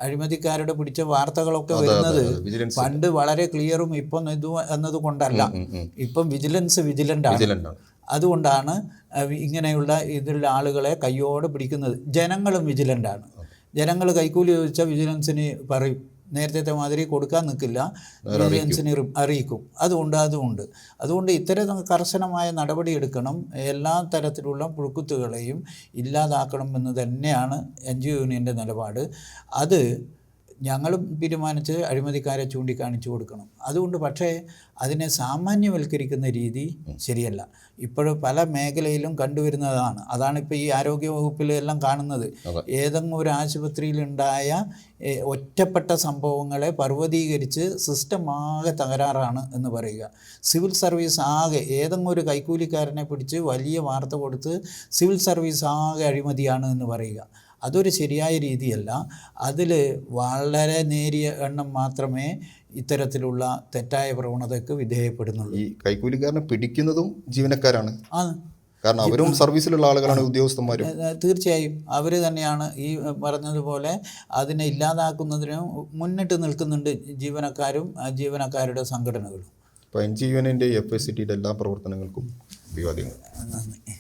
അഴിമതിക്കാരുടെ പിടിച്ച വാർത്തകളൊക്കെ വരുന്നത് പണ്ട് വളരെ ക്ലിയറും ഇപ്പം ഇത് എന്നതുകൊണ്ടല്ല. ഇപ്പം വിജിലൻ്റാണ്. അതുകൊണ്ടാണ് ഇങ്ങനെയുള്ള ഇതിലുള്ള ആളുകളെ കയ്യോടെ പിടിക്കുന്നത്. ജനങ്ങളും വിജിലൻ്റാണ്. ജനങ്ങൾ കൈക്കൂലി ചോദിച്ചാൽ വിജിലൻസിന് പറയും, നേരത്തെ മാതിരി കൊടുക്കാൻ നിൽക്കില്ല, വിജിലൻസിന് അറിയിക്കും. അതുകൊണ്ട് ഇത്തരം കർശനമായ നടപടിയെടുക്കണം. എല്ലാ തരത്തിലുള്ള പുഴുക്കുത്തുകളെയും ഇല്ലാതാക്കണം എന്ന് തന്നെയാണ് NGO യൂണിയൻ്റെ നിലപാട്. അത് ഞങ്ങളും തീരുമാനിച്ച് അഴിമതിക്കാരെ ചൂണ്ടിക്കാണിച്ചു കൊടുക്കണം. അതുകൊണ്ട് പക്ഷേ അതിനെ സാമാന്യവൽക്കരിക്കുന്ന രീതി ശരിയല്ല. ഇപ്പോൾ പല മേഖലയിലും കണ്ടുവരുന്നതാണ്. അതാണിപ്പോൾ ഈ ആരോഗ്യ വകുപ്പിലെല്ലാം കാണുന്നത്. ഏതെങ്കിലും ഒരു ആശുപത്രിയിലുണ്ടായ ഒറ്റപ്പെട്ട സംഭവങ്ങളെ പർവ്വതീകരിച്ച് സിസ്റ്റം ആകെ തകരാറാണ് എന്ന് പറയുക. സിവിൽ സർവീസ് ആകെ ഏതെങ്കിലും ഒരു കൈക്കൂലിക്കാരനെ പിടിച്ച് വലിയ വാർത്ത കൊടുത്ത് സിവിൽ സർവീസ് ആകെ അഴിമതിയാണ് എന്ന് പറയുക. അതൊരു ശരിയായ രീതിയല്ല. അതിൽ വളരെ നേരിയ എണ്ണം മാത്രമേ ഇത്തരത്തിലുള്ള തെറ്റായ പ്രവണതയ്ക്ക് വിധേയപ്പെടുന്നുള്ളൂ. ഈ കൈക്കൂലിക്കാരനെ പിടിക്കുന്നതും ജീവനക്കാരാണ്. കാരണം അവരും സർവീസിലുള്ള ആളുകളാണ്, ഉദ്യോഗസ്ഥന്മാരും. തീർച്ചയായും അവർ തന്നെയാണ് ഈ പറഞ്ഞതുപോലെ അതിനെ ഇല്ലാതാക്കുന്നതിന് മുന്നിട്ട് നിൽക്കുന്നുണ്ട് ജീവനക്കാരും ജീവനക്കാരുടെ സംഘടനകളും. ഇപ്പോൾ NGO യൂണിയൻ്റെ FICTയുടെ എല്ലാ പ്രവർത്തനങ്ങൾക്കും അഭിവാദ്യങ്ങൾ. നന്ദി.